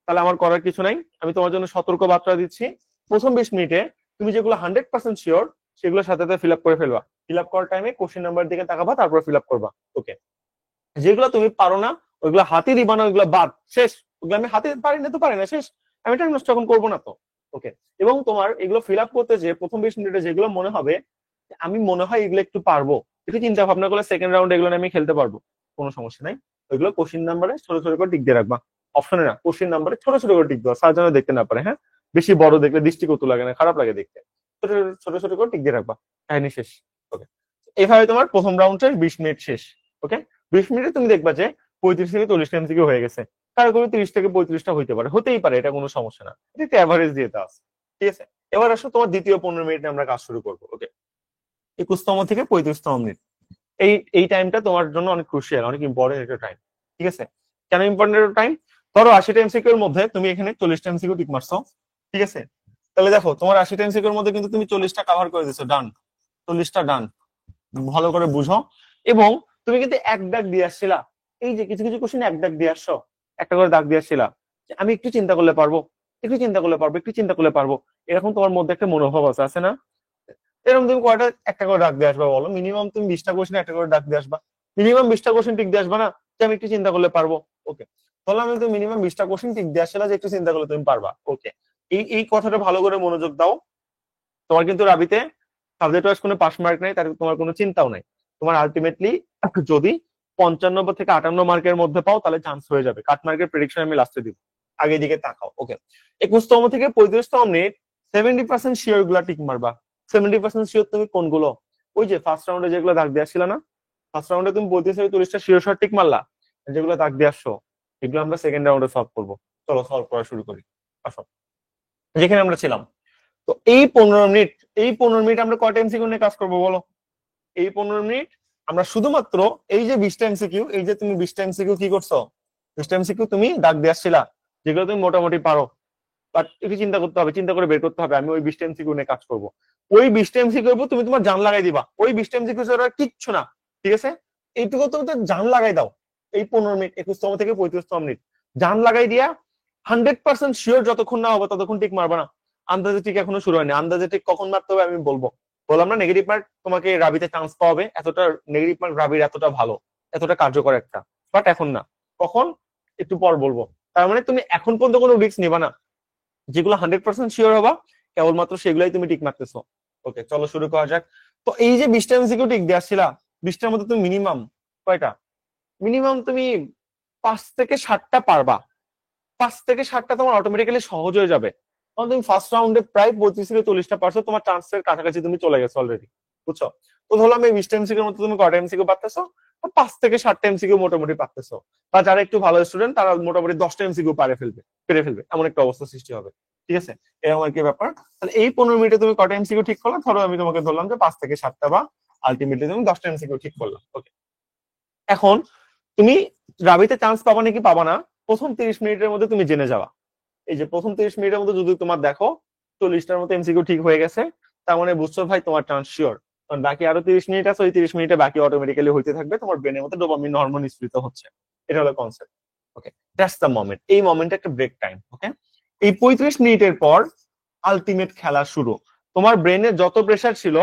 তাহলে আমার করার কিছু নাই। আমি তোমার জন্য সতর্ক বার্তা দিচ্ছি, প্রথম 20 মিনিটে তুমি যেগুলো 100% শিওর, সেগুলোর সাথে ফিল আপ করে ফেলবা। ফিল আপ করার টাইমে কোশ্চেন নাম্বার দিকে তাকাবা, তারপর ফিল আপ করবা। ওকে? যেগুলো তুমি পারো না, ওইগুলো হাতে দিবা না, ওইগুলো বাদ, শেষ। ওগুলো আমি হাতে পারি না তো পারি না, শেষ। আমি টাইম নষ্ট এখন করবো না তো। ওকে? এবং তোমার এগুলো ফিল আপ করতে যে প্রথম 20 মিনিটে যেগুলো মনে হবে আমি মনে হয় এগুলো একটু পারবো, একটু চিন্তা ভাবনা করলে সেকেন্ড রাউন্ড এগুলো আমি খেলতে পারবো, কোনো সমস্যা নাই। ওইগুলো কোশ্চিন নাম্বারে ছোট ছোট করে টিক দিয়ে রাখবা। অপশনে না, কোশ্চিন নাম্বারে ছোট ছোট করে টিক দেওয়া, স্যার যেন দেখতে না পারে। হ্যাঁ, বেশি বড় দেখলে দৃষ্টিকটু লাগে না, খারাপ লাগে দেখতে। ছোট ছোট ছোট করে টিক দিয়ে রাখবা, কাহিনী শেষ। ওকে? এইভাবে তোমার প্রথম রাউন্ডের 20 মিনিট শেষ। ওকে? 20 মিনিটে তুমি দেখবা যে 35 থেকে 40টা এমসিকিউ হয়ে গেছে। কারো কোনো 30 থেকে 35টা হইতে পারে, হতেই পারে, এটা কোনো সমস্যা না। এটা একটা অ্যাভারেজ দিয়ে আছে, ঠিক আছে? এবার আসো তোমার দ্বিতীয় 15 মিনিটে আমরা কাজ শুরু করবো। ওকে? 21তম থেকে 35তম মিনিট, এই এই টাইমটা তোমার জন্য অনেক ক্রুশিয়াল, অনেক ইম্পর্টেন্ট একটা টাইম, ঠিক আছে? কেন ইম্পর্টেন্ট একটা টাইম? ধরো 80টা এমসিকিউ এর মধ্যে তুমি এখানে 40টা এমসিকিউ টিক মারছো, ঠিক আছে? তাহলে দেখো তোমার 80টা এমসিকিউ এর মধ্যে কিন্তু তুমি 40টা কভার করে দিছো, ডান। 40টা ডান, ভালো করে বুঝো। এবং তুমি কিন্তু এক দাগ দিয়ে আসছিলা, এই যে কিছু কিছু কোশ্চেন এক দাগ দিয়ে আসছো, একটা করে দাগ দিয়ে আসছিলা, আমি একটু চিন্তা করলে পারবো, একটু চিন্তা করলে পারবো, একটু চিন্তা করলে পারবো, এরকম তোমার মধ্যে একটা মনোভাব আছে না? এরকম তুমি কয়টা একটা করে ডাক দিয়ে আসবা বলো? মিনিমাম তুমি 20টা কোশ্চেন একটা করে ডাক দিয়ে আসবা, মিনিমাম 20টা কোশ্চেন টিক দিয়ে আসবা না, যে আমি একটু চিন্তা করলে পারবো। ওকে? তাহলে আমি তো মিনিমাম 20টা কোশ্চেন টিক দিয়ে আসছিলা যে একটু চিন্তা করলে তুমি পারবা। ওকে? এই এই কথাটা ভালো করে মনোযোগ দাও। তোমার কিন্তু রাবিতে সাবজেক্ট ওয়াইজ কোনো পাস মার্ক নাই, তার তোমার কোনো চিন্তাও নাই। তোমার আলটিমেটলি যদি 55 থেকে 58 মার্কের মধ্যে পাও, তাহলে চান্স হয়ে যাবে। কাট মার্কের প্রেডিকশন আমি লাস্টে দিব, আগে দিকে তাকাও। ওকে? 21তম থেকে 35তম মিনিট 70% শিওর গুলা টিক মারবা। 70% শিওর তুমি কোনগুলো? ওই যে ফার্স্ট রাউন্ডে যেগুলো দাগ দিয়ে আসছিল না, ফার্স্ট রাউন্ডে তুমি 35 থেকে 40টা শিওর শট টিক মারলা, যেগুলো দাগ দিয়ে আসছো, এগুলো আমরা সেকেন্ড রাউন্ডে সলভ করবো। চলো সলভ করা শুরু করি। আসো যেখানে আমরা ছিলাম। তো এই 15 মিনিট আমরা কয়টা এমসিকিউ নিয়ে কাজ করবো বলো? এই 15 মিনিট আমরা শুধুমাত্র এই যে 20টা এমসিকিউ, এই যে তুমি 20টা এমসিকিউ কি করছো, 20টা এমসিকিউ তুমি দাগ দিয়ে আসছিলা, যেগুলো তুমি মোটামুটি পারো, বাট একটু চিন্তা করতে হবে, চিন্তা করে বের করতে হবে। আমি ওই 20টা এমসিকিউ নিয়ে কাজ করবো। ওই 20টা এমসিকিউ তুমি তোমার জান লাগাই দিবা, ওই 20টা এমসিকিউ ছাড়া কিচ্ছু না, ঠিক আছে? এইটুকু তুমি তো জান লাগাই দাও। এই 15 মিনিট 21তম থেকে 35তম মিনিট জান লাগাই দিয়া 100% শিওর যতক্ষণ না হবে ততক্ষণ টিক মারবা না। আন্দাজে ঠিক এখনো শুরু হয়নি, আন্দাজে ঠিক কখন মারতে হবে আমি বলবো। বললাম না নেগেটিভ মার্ক তোমাকে রাবিতে চান্স পাওয়াবে, এতটা নেগেটিভ মার্ক রাবির এতটা ভালো, এতটা কার্যকর একটা, বাট এখন না। কখন? একটু পর বলবো। তার মানে তুমি এখন পর্যন্ত কোনো রিস্ক নিবা না, যেগুলো 100% শিওর হবা কেবলমাত্র সেগুলাই তুমি টিক মারতেছো। ওকে? চলো শুরু করা যাক। তো এই যে 20টা এমসিকিউ টিক দিয়ে আসছিলা, 20টার মধ্যে তুমি মিনিমাম কয়টা? মিনিমাম তুমি 5 থেকে 7টা পারবা। 5 থেকে 7টা তোমার অটোমেটিক্যালি সহজ হয়ে যাবে, কারণ তুমি ফার্স্ট রাউন্ডে প্রায় 35 থেকে 40টা পারছো, তোমার চান্সের কাছাকাছি তুমি চলে গেছো অলরেডি, বুঝছো? তো ধরলাম এই 20টা এমসিকিউর মধ্যে তুমি কয়টা এমসিকিউ পারতেছো? 5 থেকে 7টা এমসিকিউ মোটামুটি পারতেছো। বা যারা একটু ভালো স্টুডেন্ট তারা মোটামুটি 10টা এমসিকিউ পেরে ফেলবে, এমন একটা অবস্থা সৃষ্টি হবে, ঠিক আছে? এরকম আর কি ব্যাপার। তাহলে এই 15 মিনিটে তুমি কয়টা এমসিকিউ ঠিক করলা? ধরো আমি তোমাকে ধরলাম যে 5 থেকে 7টা, বা আলটিমেটলি তুমি 10টা এমসিকিউ ঠিক করলা। ওকে? এখন তুমি রাবিতে চান্স পাবা নাকি পাবা না, প্রথম 30 মিনিটের মধ্যে তুমি জেনে যাওয়া। এই যে প্রথম 30 মিনিটের মধ্যে যদি তোমার দেখো 40টার মতো এমসিকিউ ঠিক হয়ে গেছে, তার মানে বুঝছো ভাই তোমার চান্স শিওর। কারণ বাকি আরো 30 মিনিট আছে, ওই 30 মিনিটে বাকি অটোমেটিক্যালি হইতে থাকবে, তোমার ব্রেনের মধ্যে ডোপামিন হরমোন নিঃসৃত হচ্ছে। এটা হলো concept. Okay? That's the moment, এই মোমেন্টে একটা ব্রেক টাইম। ওকে? এই 35 মিনিটের পর আলটিমেট খেলা শুরু। তোমার ব্রেনে যত প্রেসার ছিল,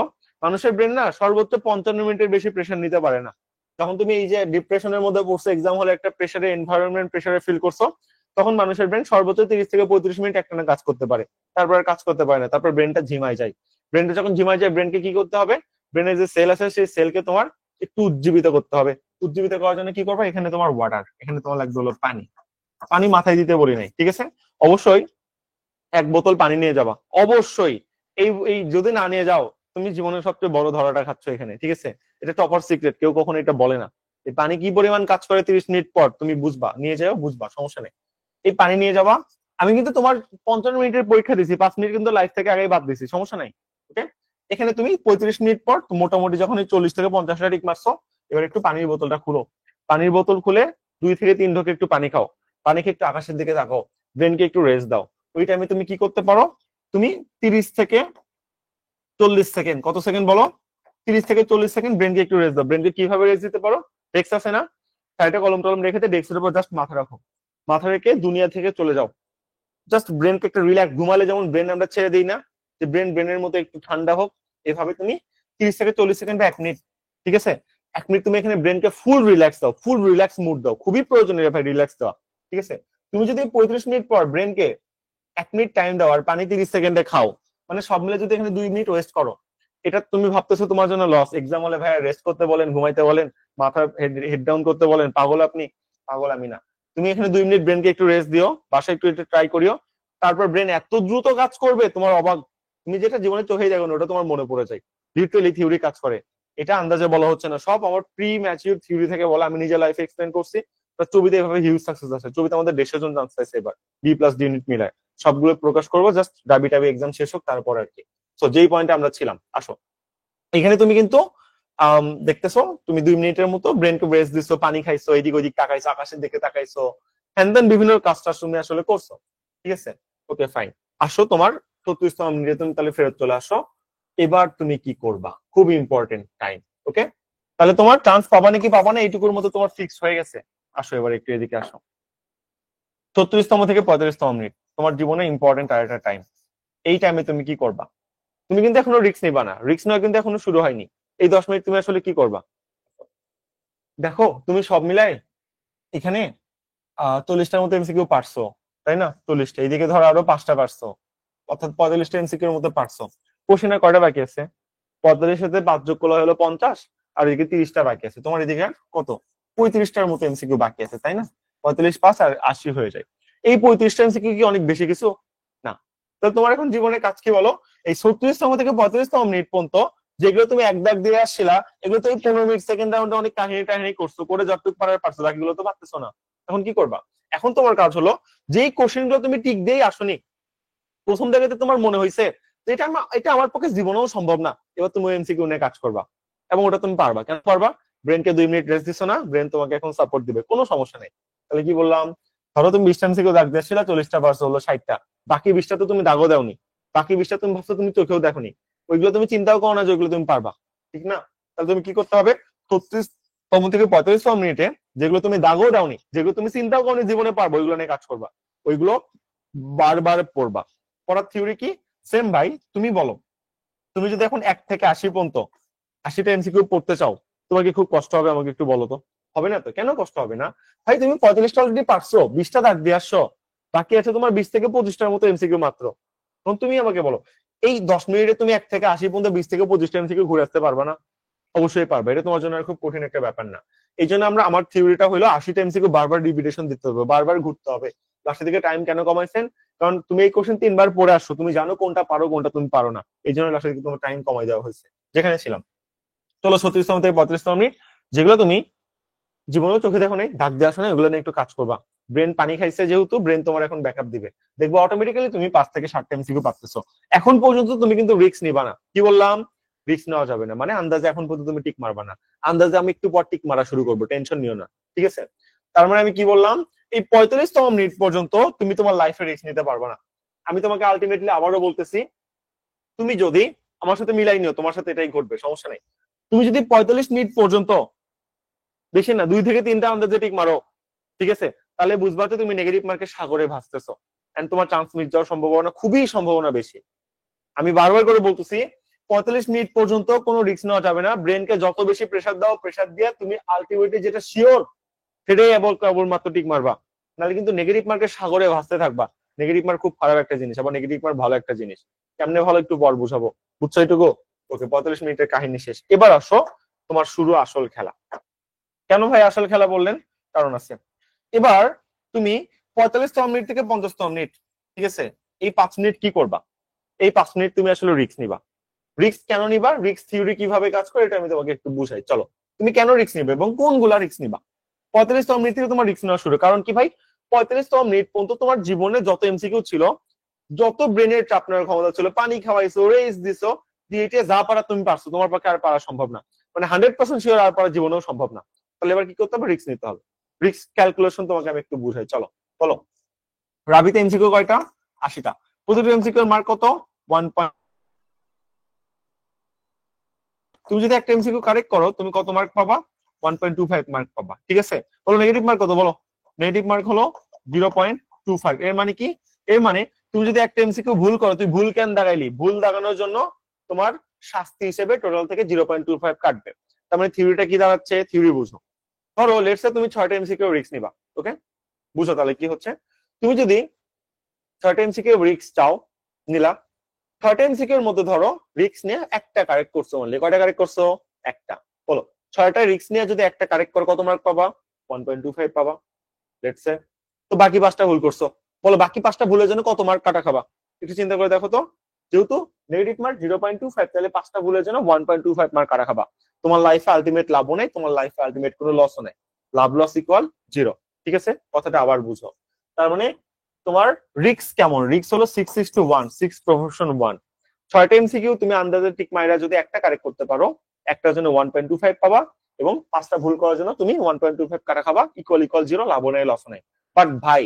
মানুষের ব্রেন না সর্বোচ্চ 55 মিনিটের বেশি প্রেসার নিতে পারে না। যখন তুমি এই যে ডিপ্রেশনের মধ্যে পড়ছো, এক্সাম হলে একটা প্রেসারে এনভায়রনমেন্ট প্রেসারে ফিল করছো, তখন মানুষের ব্রেন সর্বোচ্চ 30 থেকে 35 মিনিট একটানা কাজ করতে পারে, তারপর আর কাজ করতে পারে না, তারপর ব্রেনটা ঝিমায় যায়। ব্রেনটা যখন ঝিমায় যায়, ব্রেনকে কি করতে হবে? ব্রেনের যে সেল আছে সেই সেলকে তোমার একটু উজ্জীবিত করতে হবে। উজ্জীবিত করার জন্য কি করবে? এখানে তোমার ওয়াটার, এখানে তোমার লাগবে হলো পানি। পানি মাথায় দিতে বলি নাই, ঠিক আছে? অবশ্যই 1 বোতল পানি নিয়ে যাবা, অবশ্যই। এই এই যদি না নিয়ে যাও, তুমি জীবনের সবচেয়ে বড় ধরাটা খাচ্ছ এখানে, ঠিক আছে? এটা টপার সিক্রেট, কেউ কখনো এটা বলে না। এই পানি কি পরিমাণ কাজ করে 30 মিনিট পর তুমি বুঝবা, নিয়ে যাও, বুঝবা, সমস্যা নেই। এই পানি নিয়ে যাবা। আমি কিন্তু তোমার 55 মিনিটের পরীক্ষা দিছি, 5 মিনিট কিন্তু লাইফ থেকে আগেই বাদ দিছি, সমস্যা নাই। ওকে, এখানে তুমি 35 মিনিট পর মোটামুটি যখন 40 থেকে 50টা টিক মারছো, এবার একটু পানির বোতলটা খুলো। পানির বোতল খুলে 2 থেকে 3 ঢোক একটু পানি খাও। পানি খেয়ে একটু আকাশের দিকে তাকাও, ব্রেনকে একটু রেস্ট দাও। ওই টাইমে তুমি কি করতে পারো? তুমি 30 থেকে 40 সেকেন্ড, কত সেকেন্ড বলো? 30 থেকে 40 সেকেন্ড ব্রেনকে একটু রেস্ট দাও। ব্রেনকে কিভাবে রেস্ট দিতে পারো? ডেস্ক আছে না, সাইডে কলম টলম রেখে ডেস্কের উপর জাস্ট মাথা রাখো, মাথা রেখে দুনিয়া থেকে চলে যাও। জাস্ট ব্রেনকে একটা রিল্যাক্স, ঘুমালে যেমন ব্রেন আমরা ছেড়ে দিই না, যে ব্রেনের মতো একটু ঠান্ডা হোক, এভাবে তুমি 30 থেকে 40 সেকেন্ড বা 1 মিনিট, ঠিক আছে, 1 মিনিট তুমি এখানে ব্রেনকে ফুল রিল্যাক্স দাও, ফুল রিল্যাক্স মুড দাও। খুবই প্রয়োজনীয় ভাই রিল্যাক্স দেওয়া, ঠিক আছে? তুমি যদি 35 মিনিট পর ব্রেনকে 1 মিনিট টাইম দাও আর পানি 30 সেকেন্ডে খাও, মানে সব মিলে যদি এখানে 2 মিনিট ওয়েস্ট করো, এটা তুমি ভাবতেছো তোমার জন্য লস। এক্সাম হলে ভাই রেস্ট করতে বলেন, ঘুমাইতে বলেন, মাথা হেড ডাউন করতে বলেন, পাগল আপনি? পাগল আমি না। তুমি এখানে 2 মিনিট ব্রেনকে একটু রেস্ট দিও, বাসায় একটু একটু ট্রাই করিও। তারপর ব্রেন এত দ্রুত কাজ করবে তোমার অবাক। তুমি যেটা জীবনে চোখেই দেখো না, ওটা তোমার মনে পড়ে যায়। লিটারালি থিওরি কাজ করে, এটা আন্দাজে বলা হচ্ছে না, সব আমার প্রি ম্যাচিউর থিওরি থেকে বলা, আমি নিজে লাইফে এক্সপ্লেন করছি। ছবিতে এভাবে হিউজ সাকসেস আছে, ছবিতে আমাদের 150 জন চান্স পাইছে এবার, B+D ইউনিট মিলায়। সবগুলো প্রকাশ করবো, জাস্ট ডাবি টাবি এক্সাম শেষ হোক তারপর আর কি। তো যেই পয়েন্টে আমরা ছিলাম, আসো এখানে তুমি কিন্তু দেখতেছো তুমি 2 মিনিটের মতো ব্রেনকে ব্রেস্ট দিছো, পানি খাইছো, এদিক ওইদিক তাকাইছো, আকাশের দিকে তাকাইছো, হ্যান দেন বিভিন্ন কাজটা তুমি আসলে করছো, ঠিক আছে? Okay fine. আসো তোমার 36তম মিনিটে তুমি তাহলে ফেরত চলে আসো। এবার তুমি কি করবা? খুব ইম্পর্টেন্ট টাইম। ওকে, তাহলে তোমার চান্স পাবা নাকি পাবা না এইটুকুর মতো তোমার ফিক্স হয়ে গেছে। আসো এবার একটু এদিকে আসো। 36তম থেকে 35তম মিনিট তোমার জীবনে ইম্পর্টেন্ট আর একটা টাইম। এই টাইমে তুমি কি করবা? তুমি কিন্তু এখনো রিস্ক নিবা না, রিস্ক নেওয়া কিন্তু এখনো শুরু হয়নি। এই 10 মিনিট তুমি আসলে কি করবা? দেখো তুমি সব মিলাই এখানে 40টার মতো এমসিকিউ পারছো, তাই না? 40টা, এইদিকে ধরো আরো 5টা পারছো, অর্থাৎ 45টা এমসিকিউর মতো পারছো। কোশ্চেনের কয়টা বাকি আছে? 45 সাথে 5 যোগ করলে হলো 50, আর এদিকে 30টা বাকি আছে। তোমার এদিকে আর কত? 35টার মতো এমসিকিউ বাকি আছে, তাই না? 45 5 আর 80 হয়ে যায়। এই 35টা এমসিকিউ কি অনেক বেশি কিছু? না। তো তোমার এখন জীবনে কাজ কি বলো? এই 36তম থেকে 35তম মিনিট পর্যন্ত যেগুলো তুমি এক দাগ দিয়ে আসছিলা, এগুলো তুমি 15 মিনিট সেকেন্ড রাউন্ডে অনেক কাহিনী টাহিনী করছো, করে যতটুকু পারার পারছো, বাকিগুলো তো পারতেছো না। এখন কি করবা? এখন তোমার কাজ হলো, যেই কোশ্চেন গুলো তুমি টিক দিয়েই আসনি, প্রথম জায়গাতে তোমার মনে হয়েছে যে এটা আমার পক্ষে জীবনেও সম্ভব না, এবার তুমি এমসিকিউ নিয়ে কাজ করবা এবং ওটা তুমি পারবা। কেন পারবা? ব্রেনকে 2 মিনিট রেস্ট দিছো না, ব্রেন তোমাকে এখন সাপোর্ট দিবে, কোনো সমস্যা নেই। তাহলে কি বললাম? ধরো তুমি 20টা এমসিকিউ দাগ দিয়েছিলা, 40টা পারছো, হলো 60টা। বাকি 20টা তো তুমি দাগও দাওনি, বাকি 20টা তুমি ভাবছো তুমি চোখেও দেখোনি, ওইগুলো তুমি চিন্তাও করো না যে ওইগুলো তুমি পারবা, ঠিক না? তাহলে তুমি কি করতে হবে? 36তম থেকে 45তম মিনিটে যেগুলো তুমি দাগও দাওনি, যেগুলো তুমি চিন্তাও করনি জীবনে পারবো, ওইগুলো নিয়ে কাজ করবা। ওইগুলো বারবার পড়বা। পড়ার থিওরি কি? সেম ভাই। তুমি বলো, তুমি যদি এখন 1 থেকে 80 পর্যন্ত 80টা এমসিকিউ পড়তে চাও, তোমার কি খুব কষ্ট হবে? আমাকে একটু বলো তো। হবে না তো, কেন কষ্ট হবে না? ভাই তুমি 45টা অলরেডি পারছো, 20টা দাগ দিয়ে আসছো, বাকি আছে তোমার 20 থেকে 25টার মতো এমসিকিউ মাত্র। তখন তুমি আমাকে বলো, এই 10 মিনিটে তুমি 1 থেকে 80 পর্যন্ত 20 থেকে 25টা এমসিকিউ ঘুরে আসতে পারবা না? অবশ্যই পারবে, এটা তোমার জন্য আর খুব কঠিন একটা ব্যাপার না। এই জন্য আমার থিওরিটা হলো 80টা এমসিকিউ বারবার রিপিটেশন দিতে হবে, বারবার ঘুরতে হবে। লাস্টের দিকে টাইম কেন কমাইছেন? কারণ তুমি এই কোশ্চেন 3বার পড়ে আসছো, তুমি জানো কোনটা পারো কোনটা তুমি পারো না, এই জন্য লাস্টের দিকে তোমার টাইম কমাই দেওয়া হয়েছে। যেখানে ছিলাম, চলো 36তম থেকে 35তম মিনিট, যেগুলো তুমি জীবনেও চোখে দেখো নাই, দাগ দিয়ে আসো না, ওগুলো নিয়ে একটু কাজ করবা। ব্রেন পানি খাইছে যেহেতু, ব্রেন তোমার এখন ব্যাকআপ দিবে। দেখবো অটোমেটিক্যালি তুমি 5 থেকে 7টা এমসিকিউ পাচ্ছো। এখন পর্যন্ত তুমি কিন্তু রিস্ক নিবা না, কি বললাম? রিস্ক নেওয়া যাবে না, মানে আন্দাজে এখন পর্যন্ত তুমি টিক মারবা না। আন্দাজে আমি একটু পর টিক মারা শুরু করবো, টেনশন নিও না, ঠিক আছে? তার মানে আমি কি বললাম? এই 45তম মিনিট পর্যন্ত তুমি তোমার লাইফে রিস্ক নিতে পারবা না। আমি তোমাকে আলটিমেটলি আবারও বলতেছি, তুমি যদি আমার সাথে মিলাই নিও, তোমার সাথে এটাই ঘটবে, সমস্যা নেই। তুমি যদি 45 মিনিট পর্যন্ত, বেশি না 2 থেকে 3টা আন্দাজে টিক মারো, ঠিক আছে, তাহলে বুঝবা যে তুমি নেগেটিভ মার্কের সাগরে ভাসতেছো, এন্ড তোমার চান্স মিস যাওয়ার সম্ভাবনা, খুবই সম্ভাবনা বেশি। আমি বারবার করে বলতেছি, 45 মিনিট পর্যন্ত কোনো রিস্ক নেওয়া যাবে না। ব্রেনকে যত বেশি প্রেসার দাও, প্রেসার দিয়ে তুমি আলটিমেটলি যেটা শিওর সেটাই কেবলমাত্র টিক মারবা, নাহলে কিন্তু নেগেটিভ মার্কের সাগরে ভাসতে থাকবা। নেগেটিভ মার্ক খুব খারাপ একটা জিনিস, আবার নেগেটিভ মার্ক ভালো একটা জিনিস। কেমনে ভালো একটু পর বুঝাবো, বুঝছো এটুকু? ওকে, 45 মিনিটের কাহিনী শেষ। এবার আসো তোমার শুরু আসল খেলা। কেন ভাই আসল খেলা বললেন? কারণ আছে। এবার তুমি 45তম মিনিট থেকে 50তম মিনিট, ঠিক আছে, এই 5 মিনিট কি করবা? এই 5 মিনিট তুমি আসলে রিস্ক নিবা। রিস্ক কেন নিবা, রিস্ক থিওরি কিভাবে কাজ করে এটা আমি তোমাকে একটু বুঝাই। চলো, তুমি কেন রিস্ক নিবে এবং কোনগুলা রিস্ক নিবা। 45তম মিনিট থেকে তোমার রিস্ক নেওয়া শুরু। কারণ কি ভাই, 45তম মিনিট পর্যন্ত তোমার জীবনে যত এমসিকিউ ছিল, যত ব্রেনের চাপ নেওয়ার ক্ষমতা ছিল, পানি খাওয়াইছো, রেস দিছো, দিয়ে এটা যা পারা তুমি পারছো, তোমার পক্ষে আর পারা সম্ভব না, মানে 100% শিওর আর পারা জীবনেও সম্ভব না। তাহলে এবার কি করতে হবে, রিস্ক নিতে হবে। রিস্ক ক্যালকুলেশন তোমাকে আমি একটু বুঝাই, চলো বলো। রাবিতে এমসিকিউ কয়টা, 80টা। প্রতিটি এমসিকিউ এর মার্ক কত, 1 তুমি যদি একটা এমসিকিউ কারেক্ট করো তুমি কত মার্ক পাবা, 1.25 মার্ক পাবা। ঠিক আছে, বলো নেগেটিভ মার্ক কত, বলো। নেগেটিভ মার্ক হলো 0.25। এর মানে কি, এর মানে তুমি যদি একটা এমসিকিউ ভুল করো, তুই ভুল কেন দাগাইলি, ভুল দাগানোর জন্য তোমার শাস্তি হিসেবে টোটাল থেকে 0.25 কাটবে। তার মানে থিওরিটা কি দাঁড়াচ্ছে, থিওরি বুঝো। ধরো লেটস সে তুমি 6টা এমসিকিউ রিস্ক নিবা, ওকে, বুঝো তাহলে কি হচ্ছে। তুমি যদি 6টা এমসিকিউ রিস্ক চাও, নিলা। 6টা এমসিকিউ এর মধ্যে ধরো রিস্ক নিয়ে একটা কারেক্ট করছো অনলি, কয়টা কারেক্ট করছো, একটা। বলো 6টা রিস্ক নিয়ে যদি একটা কারেক্ট করো কত মার্ক পাবা, 1.25 পাবা লেটস সে। তো বাকি 5টা ভুল করছো, বলো বাকি 5টা ভুলের জন্য কত মার্ক কাটা খাবা, একটু চিন্তা করে দেখো তো। যেহেতু নেগেটিভ মার্ক 0.25, তাহলে 5টা ভুলের জন্য 1.25 মার্ক কাটা খাবা। তোমার লাইফে আলটিমেট লাভও নেই, তোমার লাইফে আলটিমেট কোনো লসও নেই, লাভ লস ইকুয়াল 0। ঠিক আছে, কথাটা আবার বুঝো। তার মানে তোমার রিস্ক কেমন, রিস্ক হলো 6:1, 6/1। 6টা এমসিকিউ তুমি আন্দাজে টিক মাইরা যদি একটা কারেক্ট করতে পারো, একটার জন্য 1.25 পাবা, এবং 5টা ভুল করার জন্য তুমি 1.25 কাটা খাবা, ইকুয়াল ইকুয়াল 0, লাভও নেই লসও নেই। বাট ভাই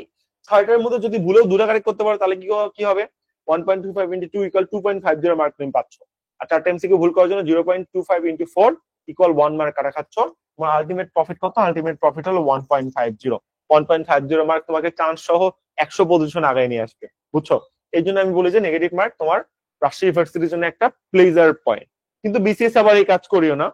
6টার মধ্যে যদি ভুলেও 2টা কারেক্ট করতে পারো তাহলে কি হবে, 1.25 ইন্টু 2 ইকুয়াল 2.50 মার্ক তুমি পাচ্ছ। আর 4টা এমসিকিউ ভুল করার জন্য 0.25 ইন্টু 4 ইকুয়াল 1 মার্ক কাটা খাচ্ছ। তোমার আলটিমেট প্রফিট কত, আলটিমেট প্রফিট হলো 1.50। 1.50 মার্ক তোমাকে চান্স সহ 100 পজিশন আগায় নিয়ে আসবে, বুঝছো। এই জন্য আমি বলি যে নেগেটিভ মার্ক তোমার রাজশাহী ইউনিভার্সিটির জন্য একটা প্লেজার পয়েন্ট। কিন্তু বিসিএস আবার এই কাজ করিও না।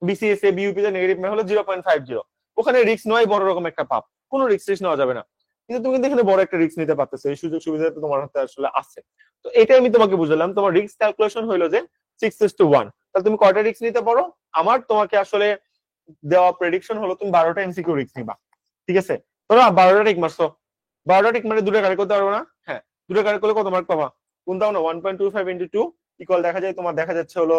বিসিএস এ বিইউপি তে নেগেটিভ মার্ক হলো 0.50, ওখানে রিস্ক নেওয়াই বড় রকম একটা পাপ, কোনো রিস্ক নেওয়া যাবে না। কিন্তু তুমি কিন্তু এখানে বড় একটা রিস্ক নিতে পারতেছো, এই সুযোগ সুবিধা তো তোমার হাতে আসলে আছে। তো এটাই আমি তোমাকে বুঝলাম, তোমার রিস্ক ক্যালকুলেশন হইলো যে 6:1। তাহলে তুমি কয়টা রিস্ক নিতে পারো, আমার তোমাকে আসলে দেওয়া প্রেডিকশন হলো তুমি 12টা এমসিকিউ রিস্ক নিবা। ঠিক আছে, ধরো 12টা টিক মারছো, 12টা টিক মারে 2টা কারেক্ট করতে পারবো না, হ্যাঁ 2টা কারেক্ট করলে কত মার্ক পাবা, কোন দাও না 1.25 ইন্টু 2 ইকুয়াল দেখা যায় তোমার দেখা যাচ্ছে হলো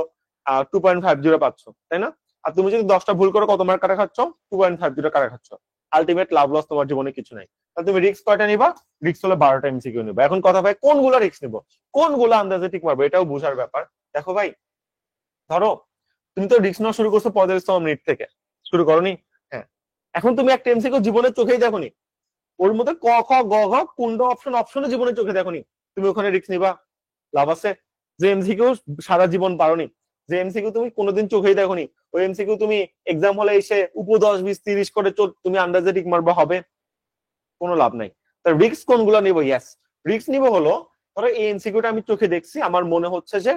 2.50 পাচ্ছ, তাই না। আর তুমি যদি 10টা ভুল করো কত মার্ক কাটা খাচ্ছ, 2.50 কাটা খাচ্ছ। আলটিমেট লাভ লস তোমার জীবনে কিছু নাই। তাহলে তুমি রিস্ক কয়টা নিবা, রিস্ক হলো 12টা এমসিকিউ নিবা। এখন কথা ভাই কোনগুলা রিস্ক নিবো, কোনগুলা আন্দাজে ঠিক মারবো, এটাও বোঝার ব্যাপার। দেখো ভাই, ধরো তুমি তো রিস্ক নেওয়া শুরু করছো 45তম মিনিট থেকে, শুরু করনি, হ্যাঁ। এখন তুমি একটা এমসিকিউ জীবনের চোখেই দেখোনি, ওর মধ্যে ক খ গ ঘ কোনটা অপশন, অপশনে জীবনের চোখে দেখোনি, তুমি ওখানে রিস্ক নিবা, লাভ আছে। যে এমসিকিউ সারা জীবন পারোনি, যে এমসিকিউ তুমি কোনোদিন চোখেই দেখোনি, ওই এমসিকিউ তুমি এক্সাম হলে এসে 10, 20, 30 করে তুমি আন্দাজে টিক মারবা, হবে, কোনো লাভ নাই। তার রিস্ক কোনগুলো নিবো, ইয়েস রিস্ক নিবো হলো, ধরো এই এমসিকিউটা আমি চোখে দেখছি, আমার মনে হচ্ছে যে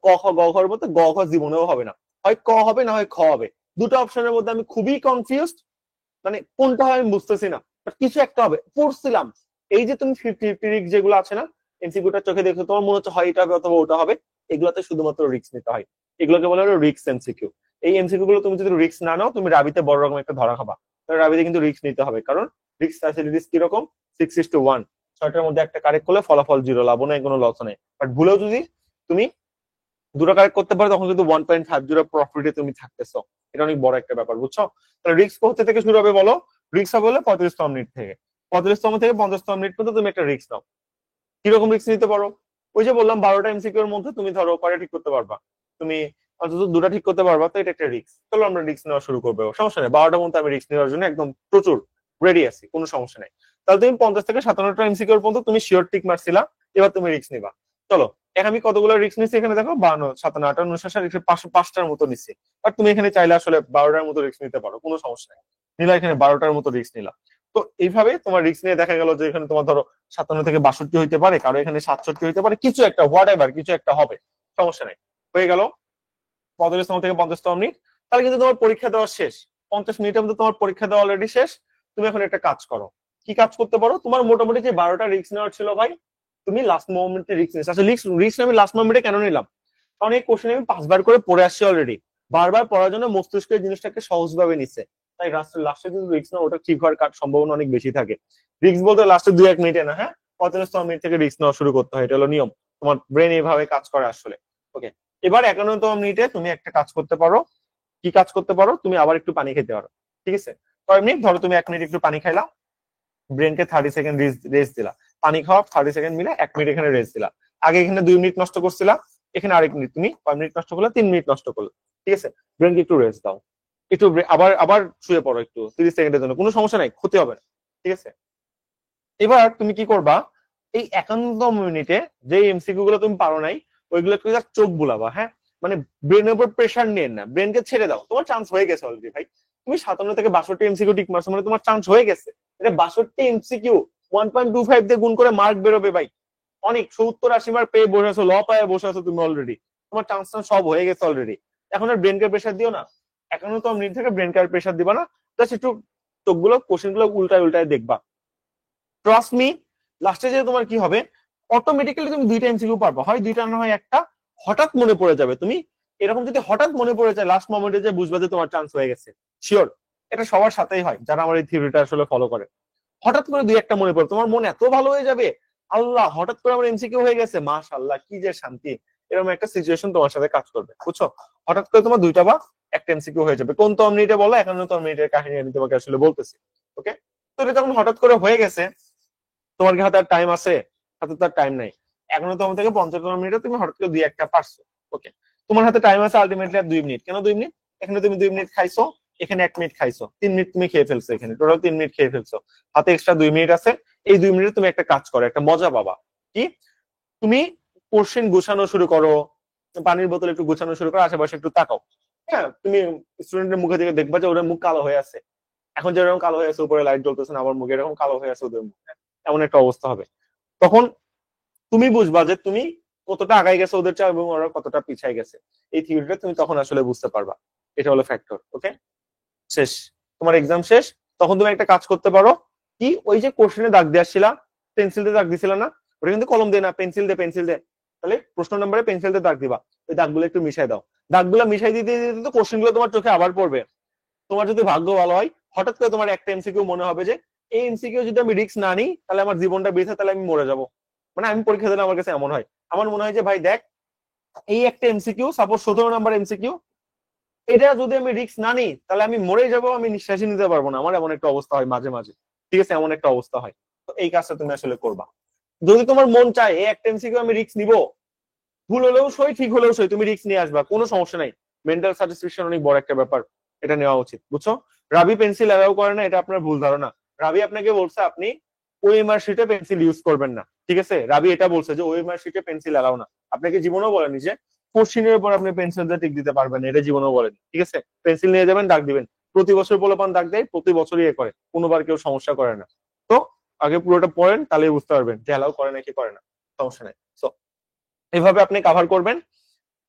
ক খ গ ঘর মধ্যে গ ঘ জীবনেও হবে না, হয় ক হবে না হয় খ হবে। দুটো অপশনের মধ্যে আমি খুবই কনফিউজড, মানে কোনটা হয় আমি বুঝতেছি না, বাট কিছু একটা হবে, পড়ছিলাম। এই যে তুমি 50-50 রিস্ক যেগুলো আছে না, এমসিকিউটা চোখে দেখছো তোমার মনে হচ্ছে হয় এটা হবে অথবা ওটা হবে, এগুলোতে শুধুমাত্র রিস্ক নিতে হয়, এগুলোকে বলা হলো রিস্ক এমসিকিউ। এই এমসিকিউ গুলো তুমি যদি রিস্ক না নাও তুমি রাবিতে বড় রকম একটা ধরা খাবা। রাবিতে কিন্তু রিস্ক নিতে হবে, কারণ রিস্ক ফ্যাসিলিটিস কিরকম, 6:1। 6টার মধ্যে একটা কারেক্ট করলে ফলাফল 0, লাভও নেই কোনো লস নেই। বাট ভুলেও যদি তুমি 2টা কারেক্ট করতে পারো তখন কিন্তু 1.50 প্রফিটে তুমি থাকতেছো, এটা অনেক বড় একটা ব্যাপার, বুঝছো। তাহলে রিস্ক কোথা থেকে শুরু হবে বলো, রিস্ক হবে হলো 35তম মিনিট থেকে, 35তম থেকে 50তম মিনিট পর্যন্ত তুমি একটা রিস্ক নাও। কিরকম রিস্ক নিতে পারো, ওই যে বললাম 12টা এমসিকিউ এর মধ্যে তুমি ধরো কয়টা ঠিক করতে পারবা, তুমি অন্তত 2টা ঠিক করতে পারবা, তো এটা একটা রিস্ক। চলো আমরা রিস্ক নেওয়া শুরু করবো, সমস্যা নেই, 12টার মধ্যে আমি রিস্ক নেওয়ার জন্য একদম প্রচুর রেডি আছি, কোনো সমস্যা নেই। তাহলে তুমি 50 থেকে 57টা এমসিকিউ এর পর্যন্ত তুমি শিওর টিক মারছিলা, এবার তুমি রিস্ক নিবা। চলো এখন আমি কতগুলো রিস্ক নিচ্ছি এখানে দেখো, 52, 57, 58, 59, 5টার মতো নিচ্ছি। বাট তুমি এখানে চাইলে আসলে 12টার মতো রিস্ক নিতে পারো, কোনো সমস্যা নেই। নিলা এখানে 12টার মতো রিস্ক নিলা। তো এইভাবে তোমার রিস্ক নিয়ে দেখা গেল যে এখানে তোমার ধরো 57 থেকে 62 হইতে পারে, কারো এখানে 67 হইতে পারে, কিছু একটা হোয়াট এভার কিছু একটা হবে, সমস্যা নেই। হয়ে গেল 45তম থেকে 50তম মিনিট, তাহলে কিন্তু তোমার পরীক্ষা দেওয়া শেষ। 50 মিনিটের মধ্যে তোমার পরীক্ষা দেওয়া অলরেডি শেষ। তুমি এখন একটা কাজ করো, কি কাজ করতে পারো, তোমার মোটামুটি যে 12টা রিস্ক নেওয়ার ছিল ভাই, তুমি লাস্ট মোমেন্টে রিস্ক নিচ্ছ। আচ্ছা রিস্ক আমি লাস্ট মোমেন্টে কেন নিলাম, কারণ এই কোশ্চেন আমি 5বার করে পড়ে আসছি অলরেডি, বারবার পড়ার জন্য মস্তিষ্ক এই জিনিসটাকে সহজভাবে নিচ্ছে। তাই লাস্টে কিন্তু রিস্ক না, ওটা ঠিক হওয়ার সম্ভাবনা অনেক বেশি থাকে। রিস্ক বলতে লাস্টে 2-1 মিনিটে না, হ্যাঁ 45তম মিনিট থেকে রিস্ক নেওয়া শুরু করতে হয়, এটা হলো নিয়ম, তোমার ব্রেন এইভাবে কাজ করে আসলে। ওকে, এবার 51তম মিনিটে তুমি একটা কাজ করতে পারো। কি কাজ করতে পারো? তুমি আবার একটু পানি খেতে পারো। ঠিক আছে, কয় মিনিট? ধরো তুমি 1 মিনিট একটু পানি খাইলা, ব্রেনকে 30 সেকেন্ড রেস্ট দিলা। পানি খাওয়া 30 সেকেন্ড মিলে 1 মিনিট এখানে রেস্ট দিলা। আগে এখানে 2 মিনিট নষ্ট করছিলা, এখানে আরেক মিনিট, তুমি কয় মিনিট নষ্ট করলে? 3 মিনিট নষ্ট করলে। ঠিক আছে, ব্রেনকে একটু রেস্ট দাও, একটু আবার আবার শুয়ে পড়ো একটু 30 সেকেন্ডের জন্য, কোনো সমস্যা নাই, ক্ষতি হবে না। ঠিক আছে, এবার তুমি কি করবা? এই 51তম মিনিটে যে এমসিকিউ গুলো তুমি পারো নাই, ওইগুলো তুমি জাস্ট চোখ বুলাবা। হ্যাঁ, মানে ব্রেনের উপর প্রেশার নিয়ে না, ব্রেনকে ছেড়ে দাও, তোমার চান্স হয়ে গেছে অলরেডি ভাই। তুমি 57 থেকে 62 এমসিকিউ টিক মারছো, মানে তোমার চান্স হয়ে গেছে। এটা 62 এমসিকিউ 1.25 দিয়ে গুণ করে মার্ক বেরোবে ভাই। অনেক 70-80 মার্ক পেয়ে বসে আছো, ল পায়ে বসে আছো তুমি অলরেডি। তোমার চান্স সব হয়ে গেছে অলরেডি। এখন আর ব্রেনকে প্রেশার দিও না, 51তম মিনিট থেকে ব্রেনকে আর প্রেশার দিবা না। জাস্ট একটু চোখগুলো, কোশ্চেন গুলো উল্টায় উল্টায় দেখবা। ট্রাস্ট মি, লাস্টে যে তোমার কি হবে, অটোমেটিক্যালি তুমি 2টা এমসিকিউ পারবা, হয় 2টা না হয় একটা। হঠাৎ মনে পড়ে যাবে তুমি, এরকম যদি হঠাৎ মনে পড়ে যায় লাস্ট মোমেন্টে, যে বুঝবা যে তোমার চান্স হয়ে গেছে শিওর। এটা সবার সাথেই হয় যারা আমার এই থিওরিটা আসলে ফলো করে। হঠাৎ করে 2-1টা মনে পড়ে, তোমার মন এত ভালো হয়ে যাবে, আল্লাহ হঠাৎ করে আমার এমসিকিউ হয়ে গেছে, মাশাআল্লাহ কি যে শান্তি। এরকম একটা সিচুয়েশন তোমার সাথে কাজ করবে, বুঝছো? হঠাৎ করে তোমার 2টা বা একটা এমসিকিউ হয়ে যাবে। কোন তম মিনিটে বলো? 51তম মিনিটের কাহিনী আমি তোমাকে আসলে বলতেছি। ওকে, তো এটা যখন হঠাৎ করে হয়ে গেছে, তোমার কি হাতে আর টাইম আছে? হাতে তো আর টাইম নাই। 51তম থেকে 50তম মিনিটে তুমি হঠাৎ করে 2-1টা পারছো। ওকে, তোমার হাতে টাইম আছে আলটিমেটলি আর 2 মিনিট। কেন 2 মিনিট? এখানে তুমি 2 মিনিট খাইছো, এখানে 1 মিনিট খাইছো, 3 মিনিট তুমি খেয়ে ফেলছো, এখানে টোটাল 3 মিনিট খেয়ে ফেলছো। হাতে এক্সট্রা 2 মিনিট আছে। এই 2 মিনিটে তুমি একটা কাজ করো, একটা মজা পাবা। কি? তুমি কোশ্চেন গুছানো শুরু করো, পানির বোতল একটু গুছানো শুরু করো, আশেপাশে একটু তাকাও। হ্যাঁ, তুমি স্টুডেন্টের মুখে দিকে দেখবা যে ওদের মুখ কালো হয়ে আছে। এখন যেরকম কালো হয়ে আছে, উপরে লাইট জ্বলতেছে না, আমার মুখে এরকম কালো হয়ে আছে ওদের মুখ। এমন একটা অবস্থা হবে। তখন তুমি বুঝবা যে তুমি কতটা আগাই গেছে ওদের চেয়ে এবং ওরা কতটা পিছাই গেছে। এই থিওরিটা তুমি তখন আসলে বুঝতে পারবা। এটা হলো ফ্যাক্টর। ওকে, শেষ, তোমার এক্সাম শেষ। তখন তুমি একটা কাজ করতে পারো। কি? ওই যে কোশ্চেনে দাগ দিয়ে আসছিলা, পেন্সিল দিয়ে দাগ দিছিল না? ওটা কিন্তু কলম দিয়ে না, পেন্সিল দিয়ে, পেন্সিল দিয়ে। তাহলে প্রশ্ন নম্বরে পেন্সিল দিয়ে দাগ দিবা। ওই দাগগুলো একটু মিশাই দাও। দাগগুলো মিশাই দিতে দিতে তো কোশ্চেন গুলো তোমার চোখে আবার পড়বে। তোমার যদি ভাগ্য ভালো হয়, হঠাৎ করে তোমার একটা এমসিকিউ মনে হবে যে এই এমসিকিউ যদি আমি রিস্ক না নিই তাহলে আমার জীবনটা বৃথা, তাহলে আমি মরে যাবো। মানে আমি পরীক্ষা দিলে আমার কাছে এমন হয়, আমার মনে হয় যে ভাই দেখ, এই একটা এমসিকিউ, সাপোজ 17 নাম্বার এমসিকিউ, এটা যদি আমি রিস্ক না নিই তাহলে আমি মরে যাবো, আমি নিঃশ্বাসই নিতে পারবো না। আমার এমন একটা অবস্থা হয় মাঝে মাঝে। ঠিক আছে, এমন একটা অবস্থা হয়। তো এই কাজটা তুমি আসলে করবা। যদি তোমার মন চায় এই একটা এমসিকিউ আমি রিস্ক নিবো, ভুল হলেও সই, ঠিক হলেও সই, তুমি রিস্ক নিয়ে আসবা, কোনো সমস্যা নাই। মেন্টাল স্যাটিসফ্যাকশন অনেক বড় একটা ব্যাপার, এটা নেওয়া উচিত, বুঝছো? রাবি পেন্সিল অ্যালাউ করে না, এটা আপনার ভুল ধারণা। রাবি আপনাকে বলছে আপনি ওএমআর শিটে পেন্সিল ইউজ করবেন না। ঠিক আছে, রাবি এটা বলছে যে ওএমআর শিটে পেন্সিল অ্যালাউ না। আপনাকে জীবনেও বলেনি যে কোশ্চিনের উপর আপনি পেন্সিল দিয়ে টিক দিতে পারবেন, এটা জীবনেও বলেনি। ঠিক আছে, পেন্সিল নিয়ে যাবেন, দাগ দিবেন। প্রতি বছর পোলাপান দাগ দেয়, প্রতি বছরই এ করে, কোনোবার কেউ সমস্যা করে না। তো আগে পুরোটা পড়েন, তাহলে বুঝতে পারবেন যে অ্যালাউ করে নাকি করে না। সমস্যা নাই। সো এইভাবে আপনি কাভার করবেন।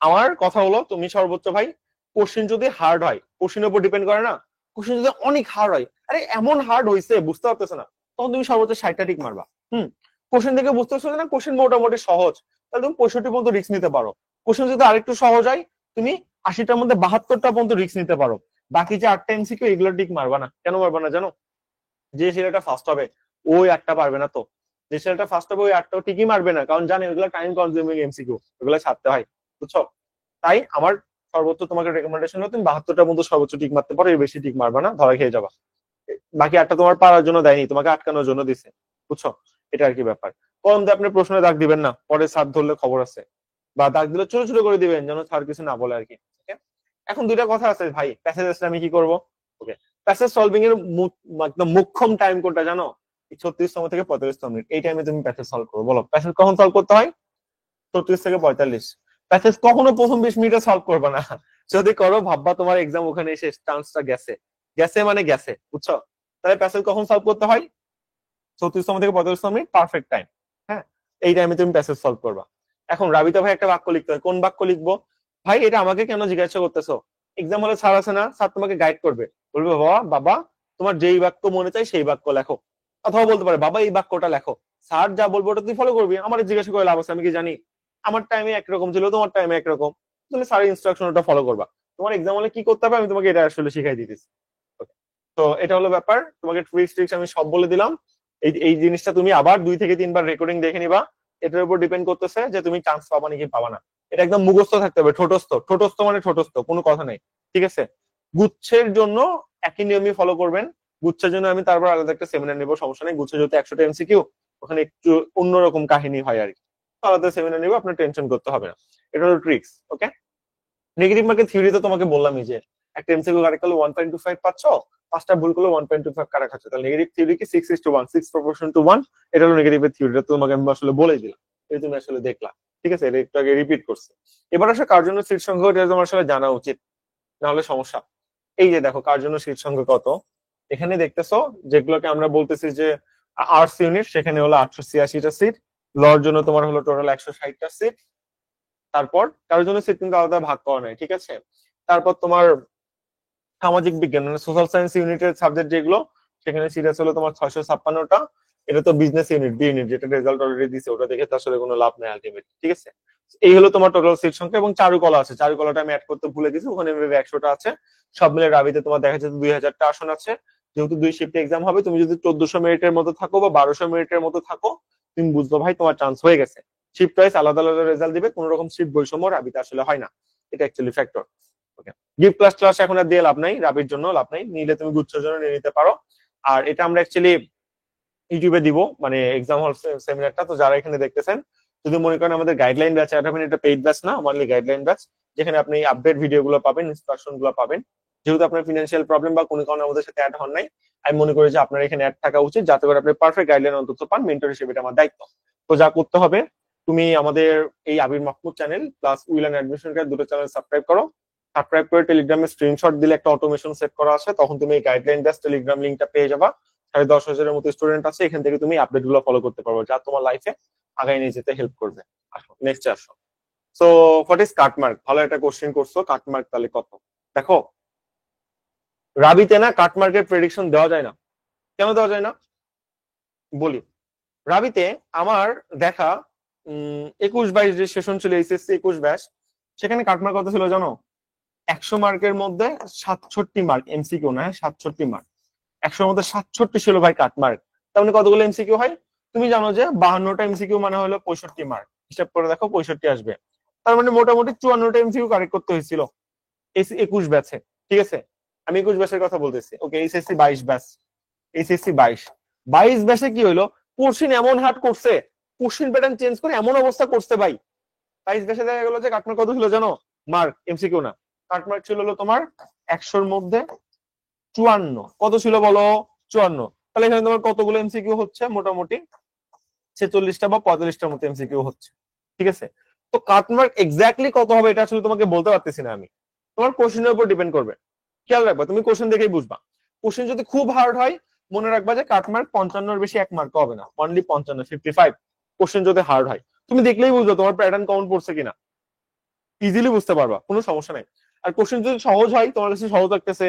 আমার কথা হলো, তুমি সর্বোচ্চ ভাই, কোশ্চেন যদি হার্ড হয়, কোশ্চেনের উপর ডিপেন্ড করে না। কোশ্চেন যদি অনেক হার্ড হয়, আরে এমন হার্ড হয়েছে বুঝতে পারতেছে না, তখন তুমি সর্বোচ্চ 60টা টিক মারবা। হুম, কোশ্চেন থেকে বুঝতে পারছো না কোশ্চেন মোটামুটি সহজ, তাহলে তুমি 65 পর্যন্ত রিস্ক নিতে পারো। কোশ্চেন যদি আরেকটু সহজ হয়, তুমি 80টার মধ্যে 72টা পর্যন্ত রিস্ক নিতে পারো। বাকি যে 8টা এমসিকিউ, এগুলো টিক মারবা না। কেন মারবা না জানো? যে ছেলেটা ফার্স্ট হবে ওই 8টা পারবে না তো। যে ছেলেটা ফার্স্ট হবে ওই 8টাও ঠিকই মারবে না, কারণ জানে ওগুলো টাইম কনজিউমিং এমসিকিউ, ওগুলো ছাড়তে হয়, বুঝছো? তাই আমার সর্বোচ্চ তোমাকে রেকমেন্ডেশন হলো তুমি 72টার মধ্যে সর্বোচ্চ টিক মারতে পারো, এর বেশি টিক মারবা না, ধরা খেয়ে যাবা। বাকি 8টা তোমার পারার জন্য দেয়নি, তোমাকে আটকানোর জন্য দিছে, বুঝছো? এটা আর কি ব্যাপার। কলম দিয়ে আপনি প্রশ্নে দাগ দিবেন না, পরে স্যার ধরলে খবর আছে। বা দাগ দিলে ছোট ছোট করে দিবেন যেন স্যার কিছু না বলে আর কি। Okay? এখন 2টা কথা আছে ভাই, প্যাসেজ আমি কি করবো? ওকে, প্যাসেজ সলভিং এর একদম মুখ্যম টাইম কোনটা জানো? 36তম থেকে 45তম মিনিট, এই টাইমে তুমি প্যাসেজ সলভ করো। বলো প্যাসেজ কখন সলভ করতে হয়? 36 থেকে 45। প্যাসেজ কখনো প্রথম 20 মিনিটে সলভ করবে না। যদি করো ভাববা তোমার এক্সাম ওখানে এসে চান্সটা গেছে। গেছে মানে গেছে, বুঝছো? তাহলে প্যাসেজ কখন সলভ করতে হয়? 36তম থেকে 45তম মিনিট, পারফেক্ট টাইম। হ্যাঁ, এই টাইমে তুমি প্যাসেজ সলভ করবা। এখন রাবিতা ভাই একটা বাক্য লিখতে হয়, কোন বাক্য লিখবো? ভাই এটা আমাকে কেন জিজ্ঞাসা করতেছো? এক্সাম হলে স্যার আছে না, স্যার তোমাকে গাইড করবে, বলবে বাবা বাবা তোমার যেই বাক্য মনে চাই সেই বাক্য লেখো। অথবা বলতে পারে বাবা এই বাক্যটা লেখো। স্যার যা বলবো ওটা তুই ফলো করবি, আমার জিজ্ঞাসা করে লাভ আছে? আমি কি জানি? আমার টাইমে একরকম ছিল, তোমার টাইমে একরকম, তুমি স্যারের ইনস্ট্রাকশন ওটা ফলো করবা। তোমার এক্সাম হলে কি করতে হবে আমি তোমাকে এটা আসলে শিখাই দিতেছি। Okay? তো এটা হলো ব্যাপার, তোমাকে ট্রিক্স ট্রিক্স আমি সব বলে দিলাম। এই এই জিনিসটা তুমি আবার 2 থেকে 3 বার রেকর্ডিং দেখে নিবা। এটার উপর ডিপেন্ড করতেছে যে তুমি চান্স পাবা নাকি পাবা না। এটা একদম মুখস্থ থাকতে হবে। ঠোঁটস্থ, ঠোঁটস্থ মানে ঠোঁটস্থ, কোনো কথা নাই, ঠিক আছে? গুচ্ছের জন্য একই নিয়মই ফলো করবেন। গুচ্ছের জন্য আমি তারপর আলাদা একটা সেমিনার নেবো, সমস্যা নেই। গুচ্ছে যেহেতু 100টা এমসিকিউ, ওখানে একটু অন্যরকম কাহিনী হয় আর কি। আলাদা সেমিনার নিবো, আপনার টেনশন করতে হবে না। এটা হলো ট্রিক্স, ওকে? নেগেটিভ মার্কেট থিওরি তো তোমাকে বললামই যে একটা এমসিকিউ কারেক্ট করলে 1.25 পাচ্ছ, 5টা ভুল করলে 1.25 কারা খাচ্ছে। তাহলে নেগেটিভ থিওরি কি 6:1, 6 proportion to 1। এটা হলো নেগেটিভের থিওরিটা, তোমাকে আমি আসলে বলে দিলাম, এটা তুমি আসলে দেখলা, ঠিক আছে? এটা একটু আগে রিপিট করছে। এবার আসলে কার জন্য সিট সংখ্যা, এটা তোমার আসলে জানা উচিত, না হলে সমস্যা। এই যে দেখো কার জন্য সিট সংখ্যা কত, এখানে দেখতেছো যেগুলোকে আমরা বলতেছি যে আর্টস ইউনিট, সেখানে হলো 886টা সিট। লর জন্য তোমার হলো টোটাল 160টা সিট। তারপর কারোর জন্য সিট কিন্তু আলাদা ভাগ করা নাই, ঠিক আছে? তারপর তোমার সামাজিক বিজ্ঞান মানে সোশ্যাল সায়েন্স ইউনিটের সাবজেক্ট যেগুলো, সেখানে সিট আছে হলো তোমার 656টা। এটা তো বিজনেস ইউনিট, বি ইউনিট, যেটা রেজাল্ট অলরেডি দিছে, ওটা দেখে তো আসলে কোনো লাভ নাই আলটিমেট, ঠিক আছে? এই হলো তোমার টোটাল সিট সংখ্যা। এবং চারুকলা আছে, চারুকলাটা আমি অ্যাড করতে ভুলে গেছি, ওখানে 100টা আছে। সব মিলে রাবিতে তোমার দেখা যাচ্ছে 2000টা আসন আছে। যেহেতু 2 শিফট এক্সাম হবে, তুমি যদি 1400 মিনিটের মতো থাকো বা 1200 মিনিটের মতো থাকো, তুমি বুঝতো ভাই তোমার চান্স হয়ে গেছে। শিফট ওয়াইজ আলাদা আলাদা রেজাল্ট দিবে, কোন রকম শিফট বৈষম্য রাবিতে আসলে হয় না। এটা অ্যাকচুয়ালি ফ্যাক্টর। ওকে, গিফট ক্লাস ক্লাস এখন আর দিয়ে লাভ নাই, রাবির জন্য লাভ নাই, নিলে তুমি গুচ্ছের জন্য নিয়ে নিতে পারো। আর এটা আমরা অ্যাকচুয়ালি ইউটিউবে দিব, মানে এক্সাম হল সেমিনারটা। তো যারা এখানে দেখতেছেন, যদি মনে করেন আমাদের গাইডলাইন ব্যাচ অ্যাড হবেন, এটা পেইড ব্যাচ না, অনলি গাইডলাইন ব্যাচ, যেখানে আপনি আপডেট ভিডিও গুলো পাবেন, ইনস্ট্রাকশন গুলো পাবেন। যেহেতু আপনার ফিনান্সিয়াল প্রবলেম বা কোনো কারণে আমাদের সাথে অ্যাড হন নাই, আমি মনে করি যে আপনার এখানে অ্যাড থাকা উচিত, যাতে করে আপনি পারফেক্ট গাইডলাইন অন্তত পান। মেন্টর হিসেবে এটা আমার দায়িত্ব। তো যা করতে হবে, তুমি আমাদের এই Abir Mahmud channel plus will and admission card দুটো চ্যানেল সাবস্ক্রাইব করো। সাবস্ক্রাইব করে টেলিগ্রামে স্ক্রিনশট দিলে একটা অটোমেশন সেট করা আছে, তখন তুমি এই গাইডলাইন ব্যাচ টেলিগ্রাম লিঙ্কটা পেয়ে যাবা। 10,500-এর মতো স্টুডেন্ট আছে, এখান থেকে তুমি আপডেট গুলো ফলো করতে পারবে, যা তোমার লাইফে আগায় নিয়ে যেতে হেল্প করবে। আসো নেক্সট আসো। So what is cut mark? ভালো একটা কোশ্চেন করছো। কাটমার্ক তাহলে কত? দেখো, রাবিতে না কাটমার্কের প্রেডিকশন দেওয়া যায় না। কেন দেওয়া যায় না বলি। রাবিতে আমার দেখা 21-22 যে সেশন ছিল, এইচএসসি 21 ব্যাচ, সেখানে কাটমার্ক কত ছিল জানো? 100 মার্কের মধ্যে 67 মার্ক, এমসিকিউ না, 67 মার্ক। 100-এর মধ্যে 67 ছিল ভাই কাটমার্ক। তার মানে কতগুলো এমসিকিউ হয়? তুমি জানো যে 52টা এমসিকিউ মানে হলো 65 মার্ক। হিসাব করে দেখো, 65 আসবে। তার মানে মোটামুটি 54টা এমসিকিউ কারেক্ট করতে হয়েছিল এই 21 ব্যাচে, ঠিক আছে? আমি 21 ব্যাচের কথা বলতেছি। ওকে, এইচএসসি 22 ব্যাচ, এইচএসসি 22 ব্যাচে কি হলো? কোশ্চিন এমন হার্ড করছে, কোশ্চিন প্যাটার্ন চেঞ্জ করে এমন অবস্থা করছে ভাই। 22 ব্যাচে দেখা গেল যে কাটমার্ক কত ছিল জানো? মার্ক, এমসিকিউ না, কাটমার্ক ছিল হলো তোমার 100-এর মধ্যে 54। কত ছিল বলো? 54। তাহলে এখানে তোমার কতগুলো এমসিকিউ হচ্ছে? মোটামুটি 46টা বা 45টার মতো এমসিকিউ হচ্ছে, ঠিক আছে? তো কাটমার্ক এক্স্যাক্টলি কত হবে এটা আসলে তোমাকে বলতে পারতেছি না আমি। তোমার কোশ্চেনের উপর ডিপেন্ড করবে। খেয়াল রাখবা, তুমি কোশ্চেন দেখেই বুঝবা। কোশ্চেন যদি খুব হার্ড হয়, মনে রাখবা যে কাটমার্ক 55-এর বেশি এক মার্ক হবে না, অনলি 55, 55। কোশ্চেন যদি হার্ড হয়, তুমি দেখলেই বুঝবে তোমার প্যাটার্ন কাউন্ট পড়ছে কিনা, ইজিলি বুঝতে পারবা, কোনো সমস্যা নাই। আর কোশ্চেন যদি সহজ হয়, তোমার কাছে সহজ লাগতেছে,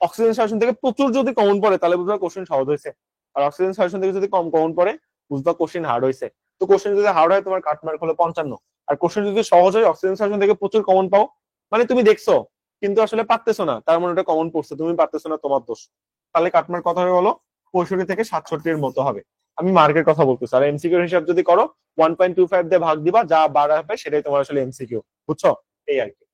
অক্সিজেন সাজেশন থেকে প্রচুর যদি কমন পড়ে, তাহলে বুঝবা কোশ্চেন সহজ হয়েছে। আর অক্সিজেন সাজেশন থেকে যদি কম কমন পড়ে, বুঝবা কোশ্চেন হার্ড হয়েছে। তো কোশ্চেন যদি হার্ড হয়, তোমার কাটমার্ক হলো 55। আর কোশ্চেন যদি সহজ হয়, অক্সিজেন সাজেশন থেকে প্রচুর কমন পাও, মানে তুমি দেখছো কিন্তু আসলে পারতেছো না, তার মানে ওটা কমন পড়ছে, তুমি পারতেছো না, তোমার দোষ। তাহলে কাটমার্ক কত হবে বলো? 65 থেকে 67-এর মতো হবে। আমি মার্কের কথা বলতেছি। আর এমসিকিউ হিসাব যদি করো, 1.25 দিয়ে ভাগ দিবা, যা বাড়াবে সেটাই তোমার আসলে এমসিকিউ, বুঝছো? এই আর কি।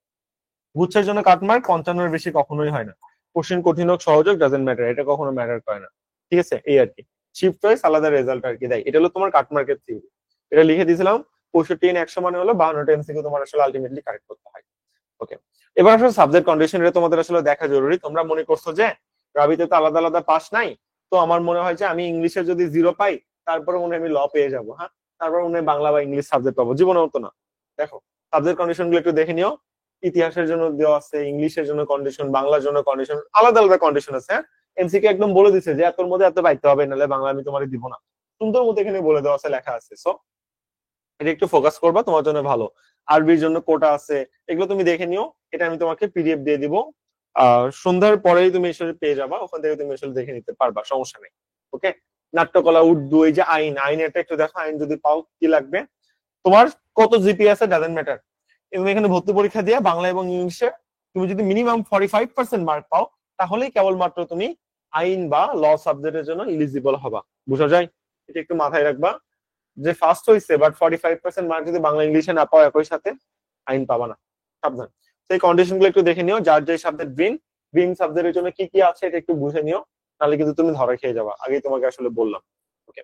গুচ্ছের জন্য কাটমার্ক 55-এর বেশি কখনোই হয় না। কোশ্চেন কঠিন হোক সহজ হোক, ডাজেন্ট ম্যাটার, এটা কখনো ম্যাটার করে না, ঠিক আছে? এই আর কি। শিফট ওয়াইজ আলাদা রেজাল্ট আর কি দেয়। এটা হলো তোমার কাটমার্কের থিওরি। এটা লিখে দিয়েছিলাম। 65-100 মানে হলো 52টা এমসিকিউ তোমার আসলে আলটিমেটলি কারেক্ট করতে হয়। ওকে, এবার আসলে সাবজেক্ট কন্ডিশন, এটা তোমাদের আসলে দেখা জরুরি। তোমরা মনে করছো যে রাবিতে তো আলাদা আলাদা পাস নাই, তো আমার মনে হয় যে আমি ইংলিশে যদি 0 পাই, তারপরে মনে হয় আমি ল পেয়ে যাবো। হ্যাঁ, তারপর মনে হয় বাংলা বা ইংলিশ সাবজেক্ট পাবো। জীবনে হতো না। দেখো, সাবজেক্ট কন্ডিশন গুলো একটু দেখে নিও। ইতিহাসের জন্য দেওয়া আছে, ইংলিশের জন্য কন্ডিশন, বাংলার জন্য কন্ডিশন, আলাদা আলাদা কন্ডিশন আছে। হ্যাঁ, এমসিকে একদম বলে দিচ্ছে যে এতর মধ্যে এত পাইতে হবে, নাহলে বাংলা আমি তোমার দিব না। সুন্দর মতো এখানে বলে দেওয়া আছে, লেখা আছে। সো এটা একটু ফোকাস করবা, তোমার জন্য ভালো। আরবির জন্য কোটা আছে, এগুলো তুমি দেখে নিও। এটা আমি তোমাকে পিডিএফ দিয়ে দিব। সন্ধ্যার পরেই তুমি এসে পেয়ে যাবা, ওখান থেকে তুমি এসে দেখে নিতে পারবা, সমস্যা নেই। ওকে, নাট্যকলা, উর্দু, এই যে আইন, আইনেরটা একটু দেখো। আইন যদি পাও, কি লাগবে তোমার? কত জিপি আছে ডাজেন্ট ম্যাটার। এবং এখানে ভর্তি পরীক্ষা দিয়ে বাংলা এবং ইংলিশে তুমি যদি মিনিমাম 45% মার্ক পাও, তাহলেই কেবলমাত্র তুমি আইন বা ল সাবজেক্টের জন্য ইলিজিবল হবা। বুঝা যায়? এটা একটু মাথায় রাখবা যে ফার্স্ট হয়েছে, বাট 45% মার্ক যদি বাংলা ইংলিশে না পাও একই সাথে, আইন পাবা না, সাবধান। তো এই কন্ডিশন গুলো একটু দেখে নিও, যার যে সাবজেক্ট গ্রিন, গ্রিন সাবজেক্টের জন্য কি কি আছে এটা একটু বুঝে নিও, নাহলে কিন্তু তুমি ধরা খেয়ে যাবা, আগেই তোমাকে আসলে বললাম। ওকে,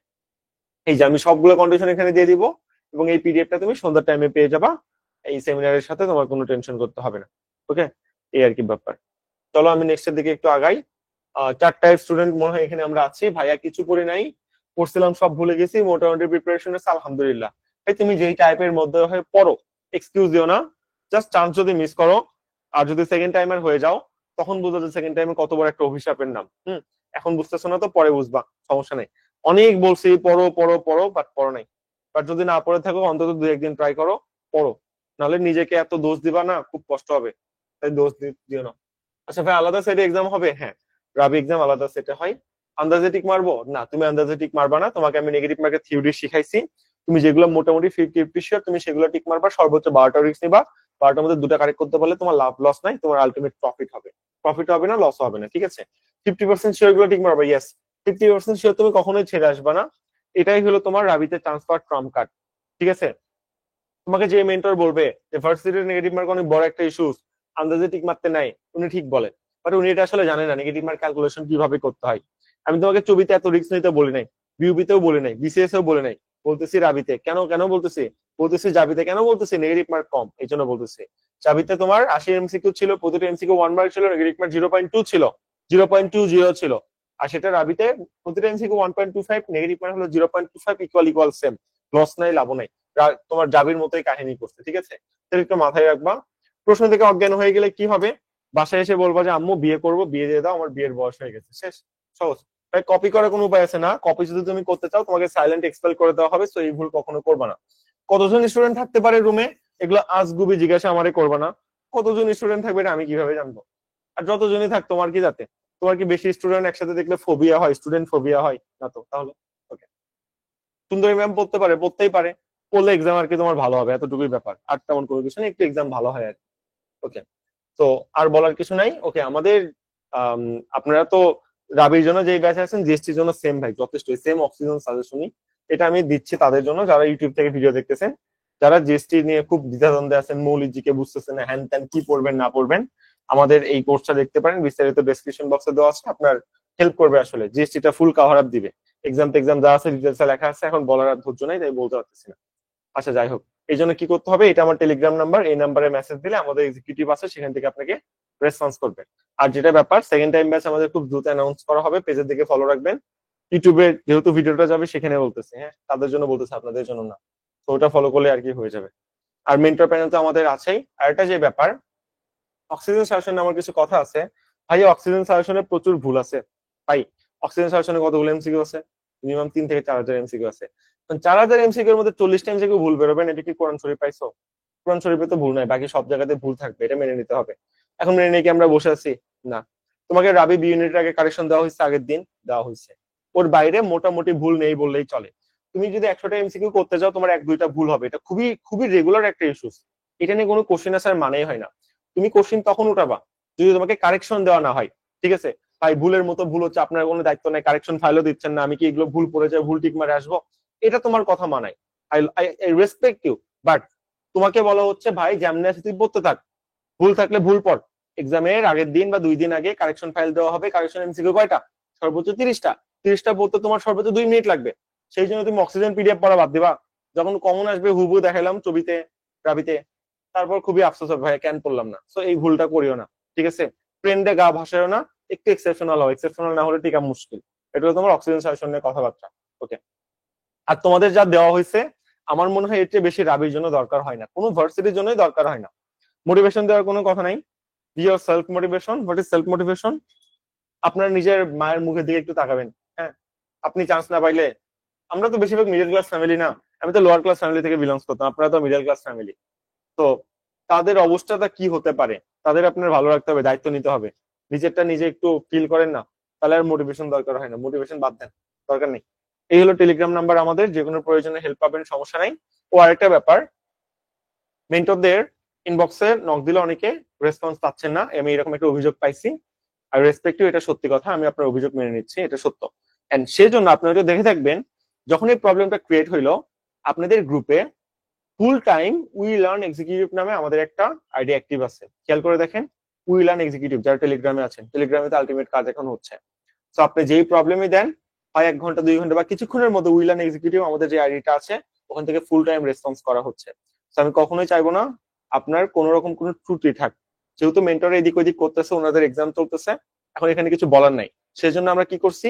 এই যে আমি সবগুলো কন্ডিশন এখানে দিয়ে দিব, এবং এই পিডিএফটা তুমি সন্ধ্যার টাইমে পেয়ে যাবা, এই সেমিনারের সাথে তোমার কোনো টেনশন করতে হবে না। ওকে, এই আর কি ব্যাপার। চলো আমি নেক্সটের দিকে একটু আগাই। 4টা স্টুডেন্ট মনে হয় এখানে আমরা আছি, ভাইয়া কিছু পড়ি নাই, পড়ছিলাম সব ভুলে গেছি, মোটামুটি প্রিপারেশন আছে আলহামদুলিল্লাহ। এই তুমি যেই টাইপের মধ্যে হয়ে পড়ো, এক্সকিউজ দিও না, জাস্ট চান্স যদি মিস করো আর যদি সেকেন্ড টাইমার হয়ে যাও, তখন বুঝো যে সেকেন্ড টাইমে কত বড় একটা অভিশাপের নাম। এখন বুঝতেছো না তো পরে বুঝবা, সমস্যা নেই। অনেক বলছি পড়ো পড়ো পড়ো, বাট পড়ো নাই। বাট যদি না পড়ে থাকো অন্তত 2-1 দিন ট্রাই করো, পড়ো, নাহলে নিজেকে এত দোষ দিবা না, খুব কষ্ট হবে, তাই দোষ দিও না। আচ্ছা ভাই, আলাদা সেটে এক্সাম হবে? হ্যাঁ, রাবি এক্সাম আলাদা সেটে হয়। আন্দাজে টিক মারবো না? তুমি আন্দাজে টিক মারবা না, তোমাকে আমি নেগেটিভ মার্কের থিওরি শিখাইছি। তুমি যেগুলো মোটামুটি 50-50 শিওর তুমি সেগুলো টিক মারবা, সর্বোচ্চ 12টা রিস্ক নিবা। 12টার মধ্যে 2টা কারেক্ট করতে পারলে তোমার লাভ লস নাই, তোমার আলটিমেট প্রফিট হবে। প্রফিট হবে না, লস হবে না, ঠিক আছে? 50% শিওর গুলো টিক মারবা, ইয়েস। 50% শিওর তুমি কখনোই ছেড়ে আসবা না। এটাই হলো তোমার রাবিতে ট্রান্সফার ট্রাম্প কার্ড, ঠিক আছে? তোমাকে যে মেন্টর বলবে যে ভার্সিটির নেগেটিভ মার্ক অনেক বড় একটা ইস্যু, আন্দাজে টিক মারতে নাই, উনি ঠিক বলেন, বাট উনি এটা আসলে জানে না নেগেটিভ মার্ক ক্যালকুলেশন কিভাবে করতে হয়। আমি তোমাকে চবিতে এত রিস্ক নিতে বলি নাই, বিউপিতেও বলি নাই, বিসিএস এও বলি নাই, বলতেছি রাবিতে। কেন কেন বলতেছি? বলতেছি জাবিতে কেন বলতেছি? নেগেটিভ মার্ক কম এই জন্য বলতেছি। জাবিতে তোমার 80 এমসিকিউ ছিল, প্রতিটা এমসিকিউ 1 মার্ক ছিল, নেগেটিভ মার্ক 0.2 ছিল, 0.20 ছিল। আর সেটা রাবিতে প্রতিটা এমসিকিউ 1.25, নেগেটিভ মার্ক হলো 0.25, ইকুয়াল ইকুয়াল সেম, লস নাই লাভ নাই। তোমার জাবির মতোই কাহিনী করছে, ঠিক আছে? সেটা একটু মাথায় রাখবা। প্রশ্ন থেকে অজ্ঞান হয়ে গেলে কি হবে? বাসায় এসে বলবা যে আম্মু বিয়ে করব, বিয়ে দিয়ে দাও, আমার বিয়ের বয়স হয়ে গেছে, শেষ। সহজ। তাই কপি করার কোনো উপায় আছে না, কপি যদি তুমি করতে চাও তোমাকে সাইলেন্ট এক্সপেল করে দেওয়া হবে, তো এই ভুল কখনো করবা না। কতজন স্টুডেন্ট থাকতে পারে রুমে, এগুলো আজগুবি জিজ্ঞাসা আমারে করবা না। কতজন স্টুডেন্ট থাকবে এটা আমি কিভাবে জানবো? আর যতজনই থাক তোমার কি যাতে, তোমার কি বেশি স্টুডেন্ট একসাথে দেখলে ফোবিয়া হয়, স্টুডেন্ট ফোবিয়া হয় না তো? তাহলে ওকে, সুন্দরী ম্যাম পড়তে পারে, পড়তেই পারে, পড়লে এক্সাম আর কি তোমার ভালো হবে, এতটুকুই ব্যাপার, আর তেমন কোনো কিছু নেই, একটু এক্সাম ভালো হয় আর। ওকে, তো আর বলার কিছু নাই। ওকে, আমাদের আম, আপনারা তো রাবির জন্য যেই ব্যাচ আছেন, জিএসটির জন্য সেম ভাই, যথেষ্ট সেম অক্সিজেন সাজেশনই এটা আমি দিচ্ছি তাদের জন্য যারা ইউটিউব থেকে ভিডিও দেখতেছেন, যারা জিএসটি নিয়ে খুব দ্বিধাদ্বন্দ্বে আছেন, মৌলিক জিকে বুঝতেছেন না, হ্যান ত্যান কি পড়বেন না পড়বেন, আমাদের এই কোর্সটা দেখতে পারেন, বিস্তারিত ডেসক্রিপশন বক্সে দেওয়া আছে, আপনার হেল্প করবে আসলে, জিএসটিটা ফুল কাভার আপ দিবে। এক্সাম টেক্সাম যা আছে ডিটেলসে লেখা আছে, এখন বলার আর ধৈর্য নাই, তাই বলতে পারতেছি না। আচ্ছা যাই হোক, এই জন্য কি করতে হবে, এটা আমার টেলিগ্রাম নাম্বার, এই নাম্বারে মেসেজ দিলে আমাদের এক্সিকিউটিভ আছে, সেখান থেকে আপনাকে রেসপন্স করবে। আর যেটা ব্যাপার, সেকেন্ড টাইম ব্যাচ আমাদের খুব দ্রুত অ্যানাউন্স করা হবে, পেজের দিকে ফলো রাখবেন। ইউটিউবে যেহেতু ভিডিওটা যাবে সেখানে বলতেছে, হ্যাঁ তাদের জন্য বলতেছে, আপনাদের জন্য না। তো ওটা ফলো করলে আর কি হয়ে যাবে। আর মেন্টর প্যানেল তো আমাদের আছেই। আর এটা যে ব্যাপার, অক্সিজেন সাজেশনে আমার কিছু কথা আছে। ভাই অক্সিজেন সাজেশনে প্রচুর ভুল আছে ভাই। অক্সিজেন সাজেশনে কতগুলো এমসিকিউ আছে? মিনিমাম 3 থেকে 4 হাজার এমসিকিউ আছে। 4 হাজার এমসিকিউ এর মধ্যে 40টা এমসিকিউ ভুল বেরোবেন, এটা কি কোরআন শরীফ পাইছো? কোরআন শরীফে তো ভুল নাই, বাকি সব জায়গাতে ভুল থাকবে, এটা মেনে নিতে হবে। এখন মেনে নিয়ে কি আমরা বসে আছি? না। তোমাকে রাবি বি ইউনিটের আগে কারেকশন দেওয়া হয়েছে, আগের দিন দেওয়া হয়েছে, ওর বাইরে মোটামুটি ভুল নেই বললেই চলে। তুমি যদি 100টা এমসিকিউ করতে যাও, তোমার 1-2টা ভুল হবে, এটা খুবই খুবই রেগুলার একটা ইস্যুস। এটা নিয়ে কোনো কোশ্চেন আসার মানেই হয় না। তুমি কোশ্চেন তখন উঠাবা যদি তোমাকে কারেকশন দেওয়া না হয়, ঠিক আছে? ভাই ভুলের মতো ভুল হচ্ছে, আপনার কোনো দায়িত্ব নাই, কারেকশন ফাইলও দিচ্ছেন না, আমি কি এগুলো ভুল পড়ে যায় ভুল টিক মারে আসবো? এটা তোমার কথা মানায়, I I respect you, but তোমাকে বলা হচ্ছে ভাই যেমনি আছে তুই পড়তে থাক, ভুল থাকলে ভুল পড়, এক্সামের আগের দিন বা 2 দিন আগে কারেকশন ফাইল দেওয়া হবে। কারেকশন এমসিকিউ কয়টা? সর্বোচ্চ 30টা। 30টা পড়তে তোমার সর্বোচ্চ 2 মিনিট লাগবে। সেই জন্য তুমি অক্সিজেন পিডিএফ পড়া বাদ দিবা? যখন কমন আসবে হুবহু দেখাইলাম ছবিতে, রাবিতে, তারপর খুবই আফসোস হবে ভাই কেন পড়লাম না। সো এই ভুলটা করিও না, ঠিক আছে? ট্রেন্ডে গা ভাসায়ও না, একটু এক্সেপশনাল হও, এক্সেপশনাল না হলে টিকা মুশকিল। এটা হলো তোমার অক্সিজেন সাজেশন নিয়ে কথাবার্তা। ওকে, আর তোমাদের যা দেওয়া হয়েছে আমার মনে হয় এর চেয়ে বেশি রাবির জন্য দরকার হয় না, কোনো ভার্সিটির জন্যই দরকার হয় না। মোটিভেশন দেওয়ার কোনো কথা নাই। Your self motivation. What is self motivation? আপনার নিজের মায়ের মুখের দিকে একটু তাকাবেন। হ্যাঁ, আপনি চান্স না পাইলে, আমরা তো বেশিরভাগ মিডল ক্লাস ফ্যামিলি না, আমি তো লোয়ার ক্লাস ফ্যামিলি থেকে বিলংস করতাম, আপনারা তো মিডল ক্লাস ফ্যামিলি। তো তাদের অবস্থাটা কি হতে পারে, তাদের আপনার ভালো রাখতে হবে, দায়িত্ব নিতে হবে। নিজেরটা নিজে একটু ফিল করেন না, তাহলে আর মোটিভেশন দরকার হয় না, মোটিভেশন বাদ দেন, দরকার নেই। এই হলো টেলিগ্রাম নাম্বার আমাদের, যে কোনো প্রয়োজনে হেল্প পাবেন, সমস্যা নাই। ও আরেকটা ব্যাপার, মেন্টরদের ইনবক্সে নক দিলে অনেকে রেসপন্স পাচ্ছেন না, আমি এরকম একটা অভিযোগ পাইছি। আর রেসপেক্টিভ, এটা সত্যি কথা, আমি আপনার অভিযোগ মেনে নিচ্ছি, এটা সত্য। এন্ড সেজন্য আপনারা দেখে থাকবেন, যখন এই প্রবলেমটা ক্রিয়েট হইলো আপনাদের গ্রুপে full time we learn executive নামে আমাদের একটা আইডি অ্যাক্টিভ আছে, খেয়াল করে দেখেন। উই লার্ন এক্সিকিউটিভ যারা টেলিগ্রামে আছেন, টেলিগ্রামে তো আলটিমেট কাজ এখন হচ্ছে। তো আপনি যেই প্রবলেমই দেন, হয় 1 ঘন্টা 2 ঘন্টা বা কিছুক্ষণের মধ্যে উই লার্ন এক্সিকিউটিভ আমাদের যে আইডিটা আছে ওখান থেকে ফুল টাইম রেসপন্স করা হচ্ছে। তো আমি কখনোই চাইবো না আপনার কোন রকম কোনো ত্রুটি থাক। যেহেতু মেন্টর এদিক ওদিক করতেছে, ওনাদের এক্সাম চলতেছে, এখন এখানে কিছু বলার নাই। সেজন্য আমরা কি করছি,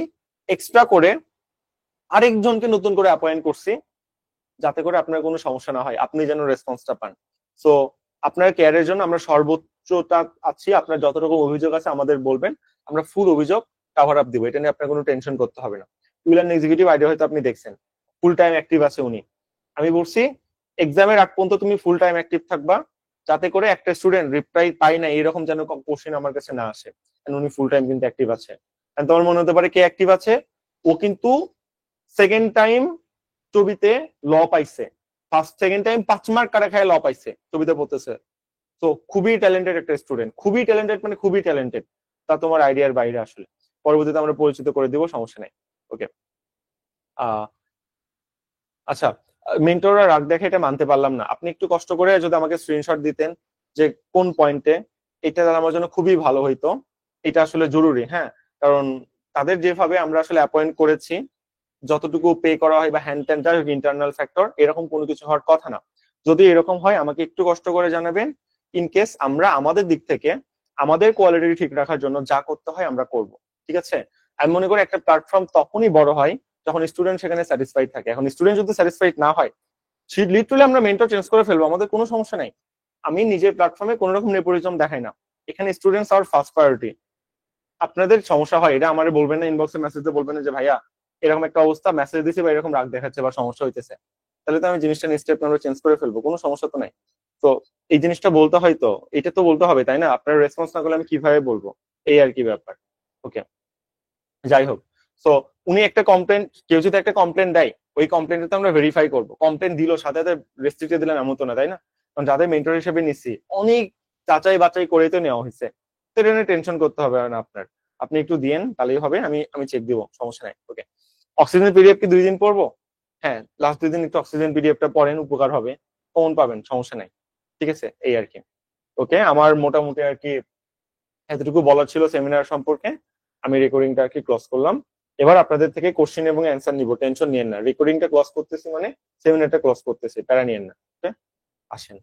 এক্সট্রা করে আরেকজনকে নতুন করে অ্যাপয়েন্ট করছি, যাতে করে আপনার কোনো সমস্যা না হয়, আপনি যেন রেসপন্সটা পান। সো আপনার কেয়ারের জন্য আমরা সর্বোচ্চটা আছি। আপনার যত রকম অভিযোগ আছে আমাদের বলবেন, আমরা ফুল অভিযোগ কাভার আপ দিব, এটা নিয়ে আপনার কোনো টেনশন করতে হবে না। উইলান এক্সিকিউটিভ আইডিয়া হয়তো আপনি দেখছেন, ফুল টাইম অ্যাক্টিভ আছে উনি। আমি বলছি এক্সামের আগ পর্যন্ত তুমি ফুল টাইম অ্যাক্টিভ থাকবা, যাতে করে একটা স্টুডেন্ট রিপ্লাই পাই না এরকম যেন কোশ্চেন আমার কাছে না আসে। উনি ফুল টাইম কিন্তু অ্যাক্টিভ আছে। তোমার মনে হতে পারে কে অ্যাক্টিভ আছে, ও কিন্তু সেকেন্ড টাইম ছবিতে ল পাইছে, ফার্স্ট সেকেন্ড টাইম 5 মার্ক কাটা খায় ল পাইছে, ছবিতে পড়তেছে। তো খুবই ট্যালেন্টেড একটা স্টুডেন্ট, খুবই ট্যালেন্টেড মানে খুবই ট্যালেন্টেড, তা তোমার আইডিয়ার বাইরে আসলে। পরবর্তীতে আমরা পরিচিত করে দিব, সমস্যা নাই। ওকে। আচ্ছা, মেন্টররা রাগ দেখে এটা মানতে পারলাম না, আপনি একটু কষ্ট করে যদি আমাকে স্ক্রিনশট দিতেন যে কোন পয়েন্টে, এটা আমার জন্য খুবই ভালো হইতো। এটা আসলে জরুরি, হ্যাঁ, কারণ তাদের যেভাবে আমরা আসলে অ্যাপয়েন্ট করেছি, যতটুকু পে করা হয় বা হ্যান্ড ত্যানটা ইন্টারনাল ফ্যাক্টর, এরকম কোনো কিছু হওয়ার কথা না। যদি এরকম হয় আমাকে একটু কষ্ট করে জানাবেন। ইন কেস আমরা আমাদের দিক থেকে আমাদের কোয়ালিটি ঠিক রাখার জন্য যা করতে হয় আমরা করব, ঠিক আছে। আমি মনে করি একটা প্ল্যাটফর্ম তখনই বড় হয় যখন স্টুডেন্ট সেখানে স্যাটিসফাইড থাকে। এখন স্টুডেন্ট যদি স্যাটিসফাইড না হয়, লিটারালি আমরা মেন্টর চেঞ্জ করে ফেলবো, আমাদের কোনো সমস্যা নাই। আমি নিজের প্ল্যাটফর্মে কোনো রকম নেপোটিজম দেখাই না, এখানে স্টুডেন্টস আর ফার্স্ট প্রায়োরিটি। আপনাদের সমস্যা হয় এটা আমারে বলবেন না, ইনবক্সে মেসেজে বলবেন না যে ভাইয়া এরকম একটা অবস্থা, মেসেজ দিছি বা এরকম রাগ দেখাচ্ছে বা সমস্যা হইতেছে, তাহলে তো আমি জিনিসটা স্টেপ আমরা চেঞ্জ করে ফেলবো, কোনো সমস্যা তো নাই। তো এই জিনিসটা বলতে হয়, তো এটা তো বলতে হবে তাই না, আপনার রেসপন্স না করলে আমি কিভাবে বলবো, এই আর কি ব্যাপার। ওকে, যাই হোক। তো উনি একটা কমপ্লেন, কেউ যদি একটা কমপ্লেন দেয়, ওই কমপ্লেনটা তো আমরা ভেরিফাই করবো। কমপ্লেন দিল সাথে সাথে রেস্ট্রিক্টে দিলাম এমন তো না, তাই না? কারণ যাদের মেন্টর হিসেবে নিচ্ছি অনেক যাচাই বাছাই করেই তো নেওয়া হয়েছে, তো এটা নিয়ে টেনশন করতে হবে না আপনার। আপনি একটু দিয়েন তাহলেই হবে, আমি আমি চেক দিব, সমস্যা নাই। ওকে। অক্সিজেন পিডিএফ কি 2 দিন পড়বো? হ্যাঁ, লাস্ট 2 দিন একটু অক্সিজেন পিডিএফটা পড়েন, উপকার হবে, কমন পাবেন, সমস্যা নাই। ঠিক আছে, এই আর কি। ওকে, আমার মোটামুটি আর কি এতটুকু বলার ছিল সেমিনার সম্পর্কে। আমি রেকর্ডিংটা আর কি ক্লোজ করলাম। এবার আপনাদের থেকে কোশ্চেন এবং অ্যান্সার নিব, টেনশন নিয়েন না। রেকর্ডিংটা ক্লোজ করতেছি মানে সেমিনারটা ক্লোজ করতেছি, প্যারা নিয়েন না। ওকে, আসেন।